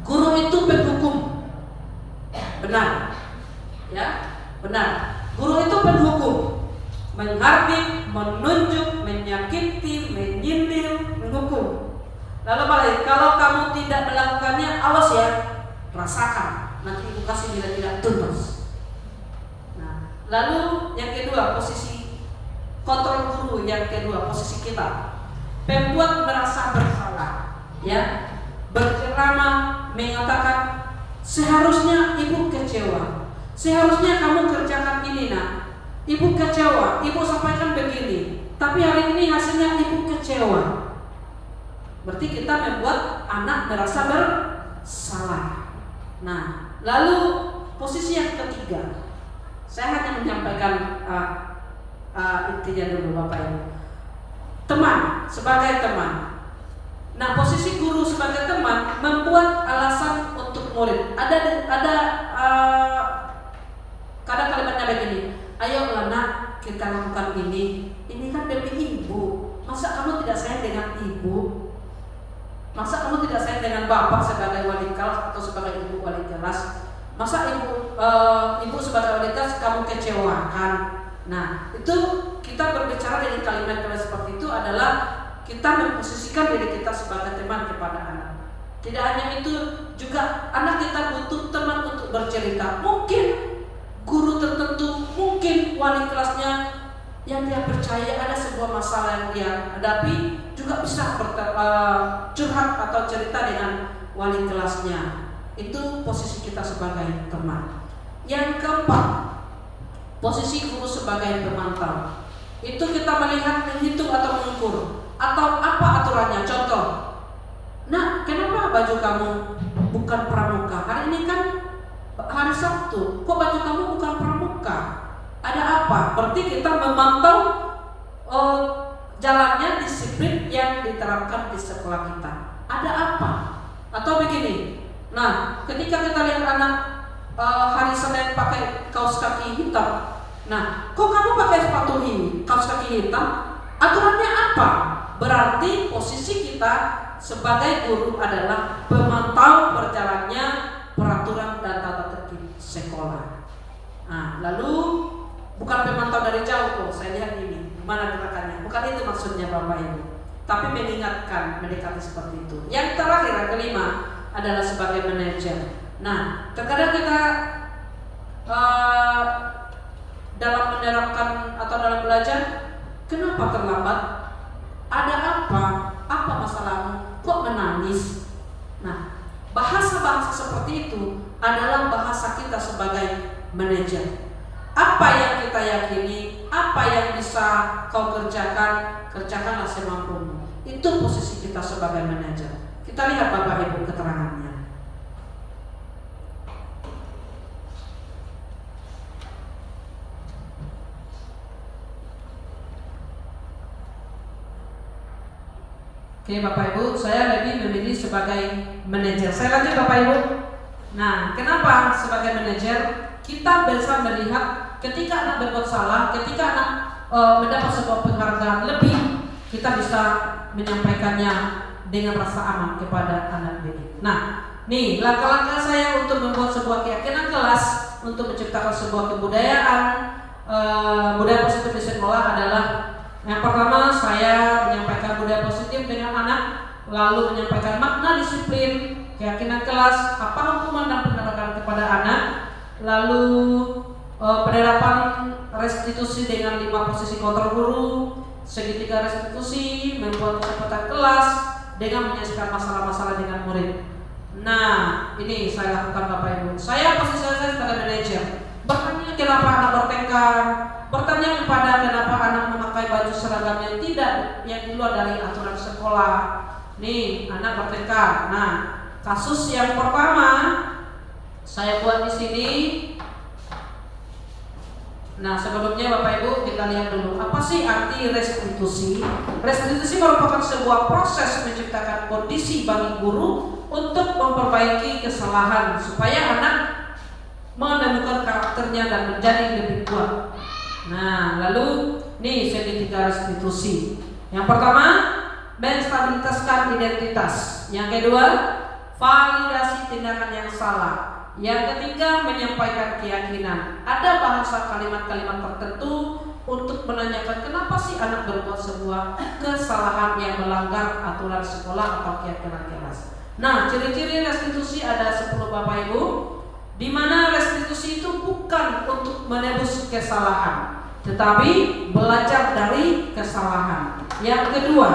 Guru itu penghukum. Benar. Ya, benar. Guru itu penghukum. Menghardik, menunjuk, menyakiti, menyindir, menghukum. Lalu balik, kalau kamu tidak melakukannya, awas ya, rasakan. Nanti ibu kasih bila tidak tuntas. Nah, lalu yang kedua, posisi kontrol guru yang kedua, posisi kita. Pembuat merasa bersalah, ya, berceramah mengatakan seharusnya ibu kecewa, seharusnya kamu kerjakan ini nak. Ibu kecewa, ibu sampaikan begini, tapi hari ini hasilnya ibu kecewa. Berarti kita membuat anak merasa bersalah. Nah, lalu posisi yang ketiga, saya hanya menyampaikan intinya dulu Bapak Ibu. Teman, sebagai teman. Nah, posisi guru sebagai teman membuat alasan untuk murid. Ada kadang kalimatnya begini. Ayo nak, kita lakukan ini kan demi ibu. Masa kamu tidak sayang dengan ibu? Masa kamu tidak sayang dengan bapak sebagai wali kelas atau sebagai ibu wali kelas? Masa ibu sebagai wali kelas kamu kecewakan? Nah, itu kita berbicara dengan kalimat-kalimat seperti itu adalah kita memposisikan diri kita sebagai teman kepada anak. Tidak hanya itu, juga anak kita butuh teman untuk bercerita. Mungkin guru tertentu, mungkin wali kelasnya yang dia percaya ada sebuah masalah yang dia hadapi, juga bisa curhat atau cerita dengan wali kelasnya. Itu posisi kita sebagai teman. Yang keempat, posisi guru sebagai pemantau. Itu kita melihat, menghitung atau mengukur, atau apa aturannya. Contoh, nah, kenapa baju kamu bukan pramuka. Hari ini kan hari Sabtu, kok baju kamu bukan pramuka? Ada apa? Berarti kita memantau jalannya disiplin yang diterapkan di sekolah kita. Ada apa? Atau begini, nah ketika kita lihat anak hari Senin pakai kaos kaki hitam, nah kok kamu pakai sepatu ini, kaos kaki hitam? Aturannya apa? Berarti posisi kita sebagai guru adalah pemantau berjalannya peraturan dan tata tertib sekolah. Nah, lalu bukan pemantau dari jauh kok, saya lihat ini mana gerakannya. Bukan itu maksudnya Bapak Ibu. Tapi mengingatkan, mendekati seperti itu. Yang terakhir, yang kelima adalah sebagai manajer. Nah, terkadang kita dalam menerapkan atau dalam belajar, kenapa terlambat? Ada apa? Apa masalahmu? Kok menangis? Nah, bahasa-bahasa seperti itu adalah bahasa kita sebagai manajer. Apa yang kita yakini, apa yang bisa kau kerjakan, kerjakanlah semampumu. Itu posisi kita sebagai manajer. Kita lihat Bapak Ibu keterangannya. Oke Bapak Ibu, saya lebih memilih sebagai manajer. Saya lanjut Bapak Ibu. Nah, kenapa sebagai manajer? Kita bisa melihat ketika anak berbuat salah, ketika anak mendapat sebuah penghargaan lebih, kita bisa menyampaikannya dengan rasa aman kepada anak didik. Nah, nih langkah-langkah saya untuk membuat sebuah keyakinan kelas, untuk menciptakan sebuah kebudayaan budaya positif di sekolah adalah yang pertama, saya menyampaikan budaya positif dengan anak, lalu menyampaikan makna disiplin, keyakinan kelas, apa hukuman dan penerapan kepada anak, lalu penerapan restitusi dengan 5 posisi kontrol guru, segitiga restitusi, membuat kecepatan kelas dengan menyelesaikan masalah-masalah dengan murid. Nah, ini saya lakukan Bapak Ibu. Saya posisi saya sebagai manajer. Bertanya kenapa anak bertengkar, bertanya kepada kenapa anak memakai baju seragam yang tidak, yang di luar dari aturan sekolah. Nih, anak bertengkar. Nah, kasus yang pertama saya buat di sini. Nah, sebelumnya Bapak Ibu kita lihat dulu apa sih arti restitusi. Restitusi merupakan sebuah proses menciptakan kondisi bagi guru untuk memperbaiki kesalahan supaya anak menemukan karakternya dan menjadi lebih kuat. Nah, lalu nih segitiga restitusi. Yang pertama, menstabilitaskan identitas. Yang kedua, validasi tindakan yang salah. Yang ketiga, menyampaikan keyakinan. Ada bahasa kalimat-kalimat tertentu untuk menanyakan kenapa sih anak berbuat sebuah kesalahan yang melanggar aturan sekolah atau keyakinan kelas. Nah, ciri-ciri restitusi ada 10 Bapak Ibu, di mana restitusi itu bukan untuk menebus kesalahan, tetapi belajar dari kesalahan. Yang kedua,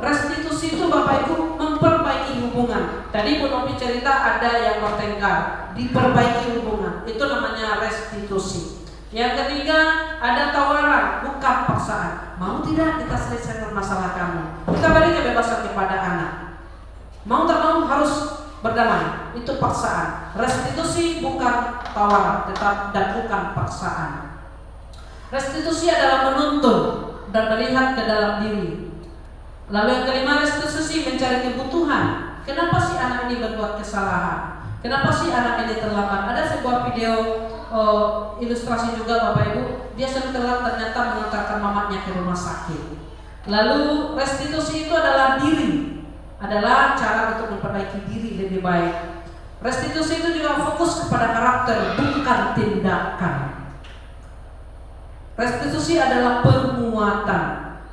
restitusi itu Bapak Ibu memperbaiki hubungan. Tadi Bu Novi cerita ada yang bertengkar, diperbaiki hubungan. Itu namanya restitusi. Yang ketiga, ada tawaran, bukan paksaan. Mau tidak kita selesaikan masalah kamu? Kita beri kebebasan kepada anak. Mau tak mau harus berdamai, itu paksaan. Restitusi bukan tawaran, tetap dan bukan paksaan. Restitusi adalah menuntun dan melihat ke dalam diri. Lalu yang kelima, restitusi mencari kebutuhan. Kenapa sih anak ini berbuat kesalahan? Kenapa sih anak ini terlambat? Ada sebuah video ilustrasi juga Bapak Ibu. Dia sering telat ternyata mengantarkan mamanya ke rumah sakit. Lalu restitusi itu adalah diri, adalah cara untuk memperbaiki diri lebih baik. Restitusi itu juga fokus kepada karakter, bukan tindakan. Restitusi adalah penguatan.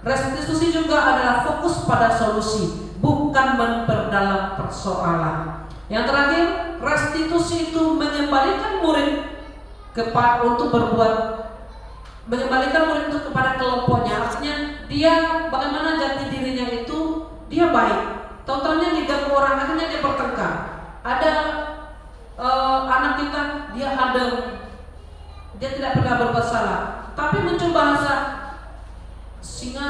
Restitusi juga adalah fokus pada solusi, bukan memperdalam persoalan. Yang terakhir, restitusi itu mengembalikan murid untuk mengembalikan murid itu kepada kelompoknya. Artinya dia bagaimana jati dirinya itu dia baik. Totalnya diganggu orang, akhirnya dia bertengkar. Ada anak kita, dia adem, dia tidak pernah berbuat salah, tapi muncul bahasa singa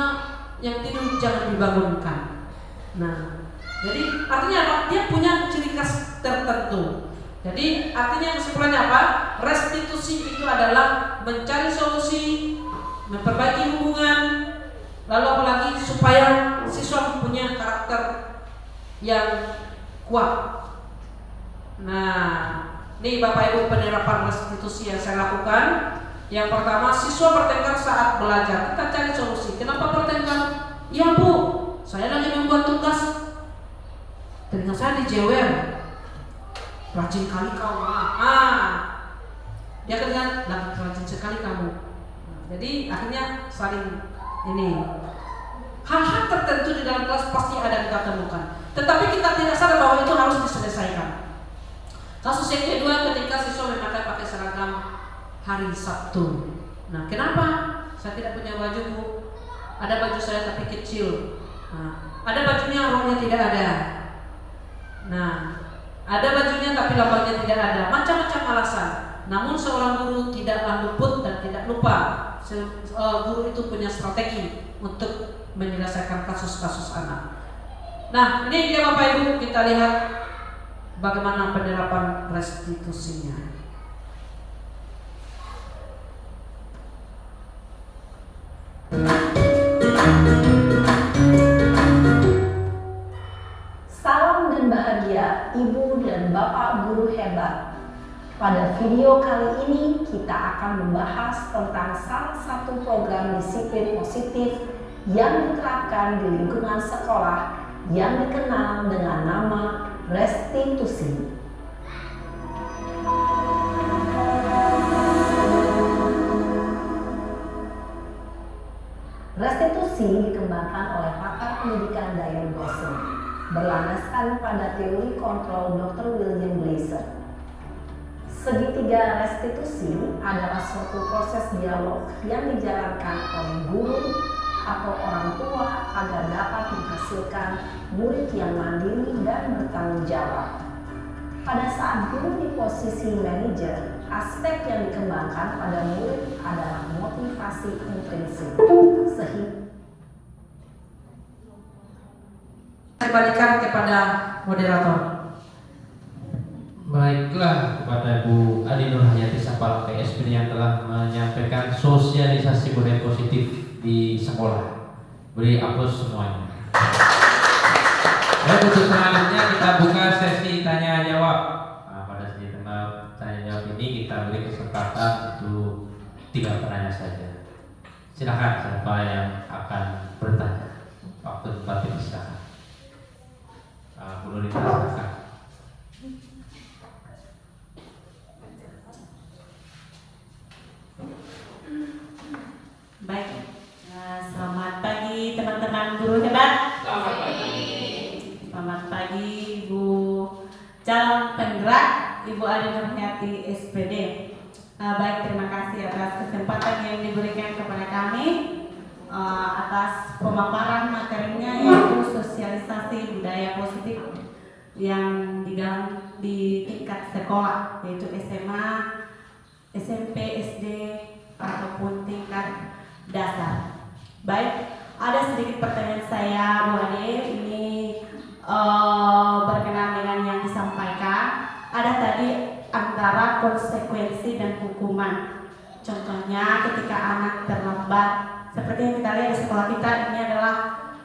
yang tidur jangan dibangunkan. Nah, Jadi artinya apa? Dia punya ciri khas tertentu. Jadi artinya kesimpulannya apa? Restitusi itu adalah mencari solusi, memperbaiki hubungan, lalu apalagi supaya siswa mempunyai karakter yang kuat. Nah, ini Bapak Ibu penerapan restitusi yang saya lakukan. Yang pertama, siswa bertengkar saat belajar. Kita cari solusi. Kenapa bertengkar? Ya Bu, saya lagi membuat tugas. Telinga saya dijewer. Rajin kali kau. Dia katakan, rajin sekali kamu. Jadi akhirnya saling ini. Hal-hal tertentu di dalam kelas pasti ada kita temukan. Tetapi kita tidak sadar bahwa itu harus diselesaikan. Kasus yang kedua ketika siswa memakai seragam hari Sabtu. Nah, kenapa? Saya tidak punya baju Bu. Ada baju saya tapi kecil. Nah, ada bajunya rohnya tidak ada. Nah, ada bajunya tapi lambangnya tidak ada. Macam-macam alasan. Namun seorang guru tidaklah luput dan tidak lupa. Guru itu punya strategi untuk menyelesaikan kasus-kasus anak. Nah, ini dia Bapak Ibu, kita lihat bagaimana penerapan restitusinya. Salam dan bahagia Ibu dan Bapak guru hebat. Pada video kali ini kita akan membahas tentang salah satu program disiplin positif yang diterapkan di lingkungan sekolah yang dikenal dengan nama restitusi. Restitusi dikembangkan oleh pakar pendidikan Diane Boston berlandaskan pada teori kontrol Dr. William Glasser. Segitiga restitusi adalah suatu proses dialog yang dijalankan oleh guru atau orang tua agar dapat menghasilkan murid yang mandiri dan bertanggung jawab. Pada saat guru di posisi manajer, aspek yang dikembangkan pada murid adalah motivasi intrinsik. Saya balikan kepada moderator. Baiklah, kepada Bu Adi Nurhayati Sapal PSP yang telah menyampaikan sosialisasi budaya positif di sekolah. Beri aplaus semuanya. Dan untuk selanjutnya kita buka sesi tanya jawab. Nah, pada sesi tanya jawab ini kita beri kesempatan untuk 3 penanya saja. Silakan siapa yang akan bertanya. Waktu tempat dipisahkan. Bu Nurita silakan. Baik, selamat pagi teman-teman guru hebat. Selamat pagi. Selamat pagi Ibu calon penggerak Ibu Adi Nurhayati SPD. Baik, terima kasih atas kesempatan yang diberikan kepada kami atas pemaparan materinya yaitu sosialisasi budaya positif yang digalang di tingkat sekolah yaitu SMA, SMP, SD ataupun tingkat dasar. Baik, ada sedikit pertanyaan saya Bu Ade. Ini berkenaan dengan yang disampaikan. Ada tadi antara konsekuensi dan hukuman. Contohnya ketika anak terlambat, seperti yang kita lihat di sekolah kita, ini adalah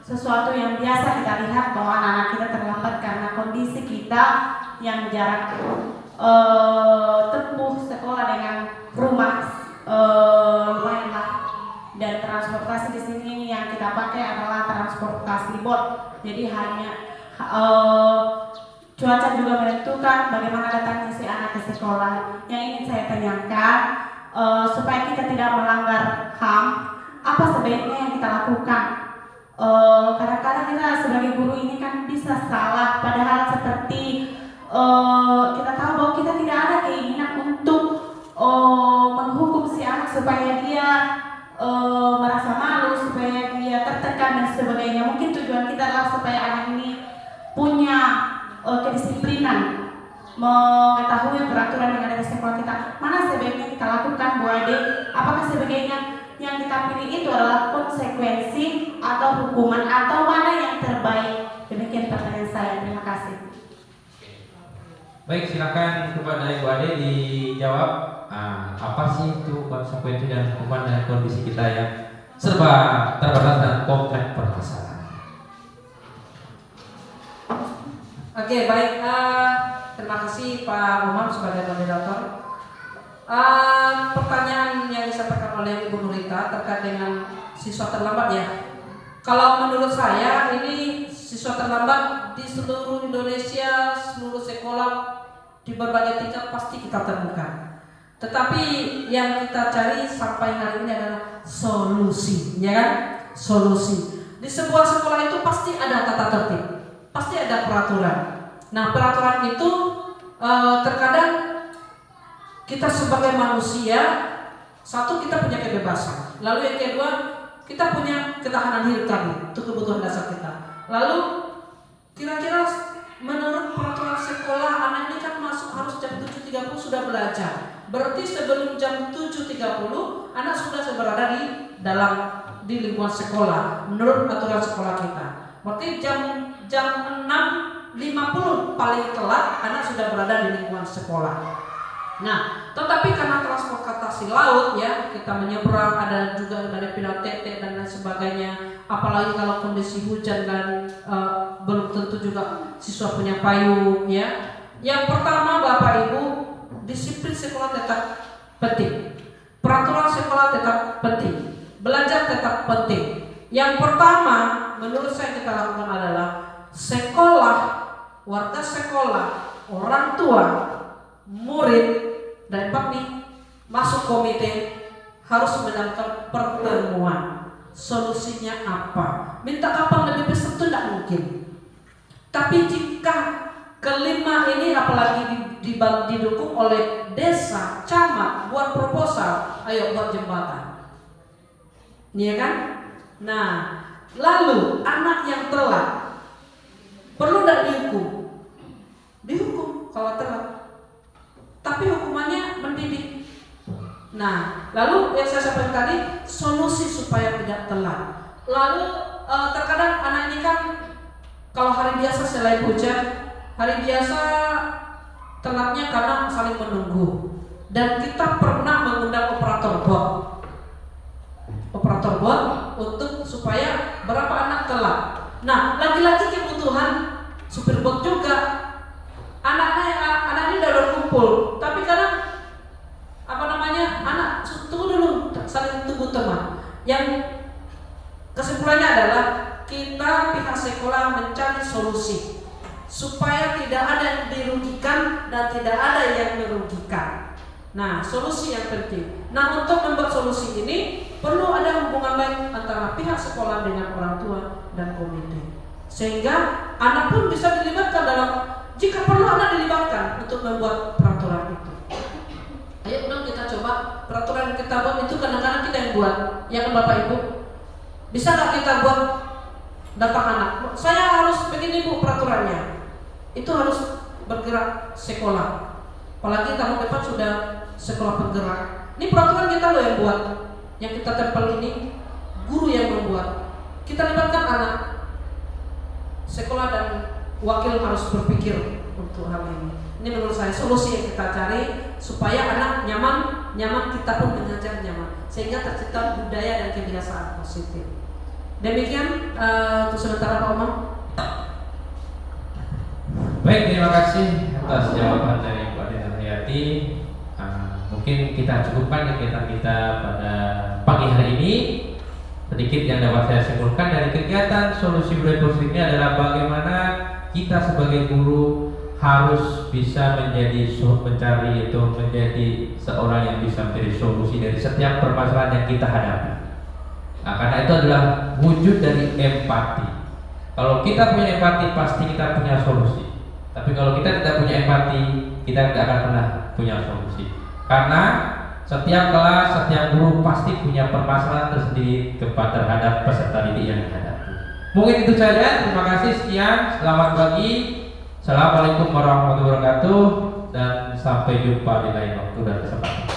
sesuatu yang biasa kita lihat bahwa anak-anak kita terlambat karena kondisi kita yang jarak tempuh sekolah dengan rumah lumayanlah. Dan transportasi di sini yang kita pakai adalah transportasi bot. Jadi hanya cuaca juga menentukan bagaimana datangnya si anak ke sekolah. Yang ingin saya tanyakan supaya kita tidak melanggar HAM, apa sebaiknya yang kita lakukan? Kadang-kadang kita sebagai guru ini kan bisa salah, padahal seperti kita tahu bahwa kita tidak ada keinginan untuk menghukum si anak supaya dia merasa malu, supaya dia tertekan dan sebagainya. Mungkin tujuan kita adalah supaya anak ini punya kedisiplinan, mengetahui peraturan yang ada di sekolah kita. Mana sebaiknya kita lakukan Bu Ade? Apakah sebaiknya yang kita pilih itu adalah konsekuensi atau hukuman, atau mana yang terbaik? Demikian pertanyaan saya Baik, silakan kepada Ibu Ade dijawab. Apa sih itu konsekuensi dan hukuman dengan kondisi kita yang serba terbatas dan kompleks permasalahan? Oke, baik. Terima kasih Pak Umar sebagai moderator. Pertanyaan yang disampaikan oleh Ibu Nurita terkait dengan siswa terlambat ya. Kalau menurut saya ini siswa terlambat di seluruh Indonesia, seluruh sekolah di berbagai tingkat pasti kita temukan. Tetapi yang kita cari sampai hari ini adalah solusi, ya kan? Solusi. Di sebuah sekolah itu pasti ada tata tertib, pasti ada peraturan. Nah, peraturan itu terkadang kita sebagai manusia, satu kita punya kebebasan, lalu yang kedua kita punya ketahanan hidup tadi, itu kebutuhan dasar kita. Lalu kira-kira menurut peraturan sekolah anak ini kan masuk harus jam 7.30 sudah belajar. Berarti sebelum jam 7.30 anak sudah berada di lingkungan sekolah menurut aturan sekolah kita. Berarti jam 6.50 paling telat anak sudah berada di lingkungan sekolah. Nah, tetapi karena transportasi laut ya, kita menyeberang, ada juga dari pindah tetek dan lain sebagainya. Apalagi kalau kondisi hujan dan belum tentu juga siswa punya payung ya. Yang pertama Bapak Ibu, disiplin sekolah tetap penting. Peraturan sekolah tetap penting. Belajar tetap penting. Yang pertama menurut saya kita lakukan adalah sekolah, warga sekolah, orang tua, murid dan bakti masuk komite harus melakukan pertemuan. Solusinya apa? Minta kapan lebih besar itu tidak mungkin. Tapi jika kelima ini apalagi didukung oleh desa, camat, buat proposal, ayo buat jembatan. Iya kan? Nah, lalu anak yang telat perlu tidak dihukum? Dihukum kalau telat. Tapi hukumannya mendidik. Nah, lalu yang saya sampaikan tadi solusi supaya tidak telat. Lalu terkadang anak ini kan kalau hari biasa selain hujan, hari biasa telatnya karena saling menunggu. Dan kita pernah mengundang operator bot untuk supaya berapa anak telat. Nah, lagi-lagi kebutuhan supir bot juga. Anak ini udah berkumpul, tapi kadang anak tunggu dulu, saling tunggu teman. Yang kesimpulannya adalah kita pihak sekolah mencari solusi supaya tidak ada yang dirugikan dan tidak ada yang merugikan. Nah, solusi yang penting. Nah, untuk membuat solusi ini perlu ada hubungan baik antara pihak sekolah dengan orang tua dan komite, sehingga anak pun bisa dilibatkan dalam. Jika perlu anak dilibatkan untuk membuat peraturan itu. Ayo dong kita coba peraturan yang kita buat itu kadang-kadang kita yang buat, ya kan Bapak Ibu? Bisa nggak kita buat datang anak? Saya harus begini Bu peraturannya. Itu harus bergerak sekolah. Apalagi tahun depan sudah sekolah bergerak. Ini peraturan kita loh yang buat, yang kita tempel ini guru yang membuat. Kita libatkan anak, sekolah dan wakil harus berpikir untuk hal ini. Ini menurut saya solusi yang kita cari supaya anak nyaman kita pun mengajar nyaman, sehingga tercipta budaya dan kebiasaan positif. Demikian untuk sementara Pak Umar. Baik, terima kasih atas jawaban dari Pak Hayati. Mungkin kita cukupkan kegiatan kita pada pagi hari ini. Sedikit yang dapat saya simpulkan dari kegiatan solusi budaya positif ini adalah bagaimana kita sebagai guru harus bisa menjadi seorang yang bisa menjadi solusi dari setiap permasalahan yang kita hadapi. Nah, karena itu adalah wujud dari empati. Kalau kita punya empati, pasti kita punya solusi. Tapi kalau kita tidak punya empati, kita tidak akan pernah punya solusi. Karena setiap kelas, setiap guru pasti punya permasalahan tersendiri terhadap peserta didik yang dihadapi. Mungkin itu saja. Terima kasih. Sekian. Selamat pagi. Assalamualaikum warahmatullahi wabarakatuh. Dan sampai jumpa di lain waktu dan kesempatan.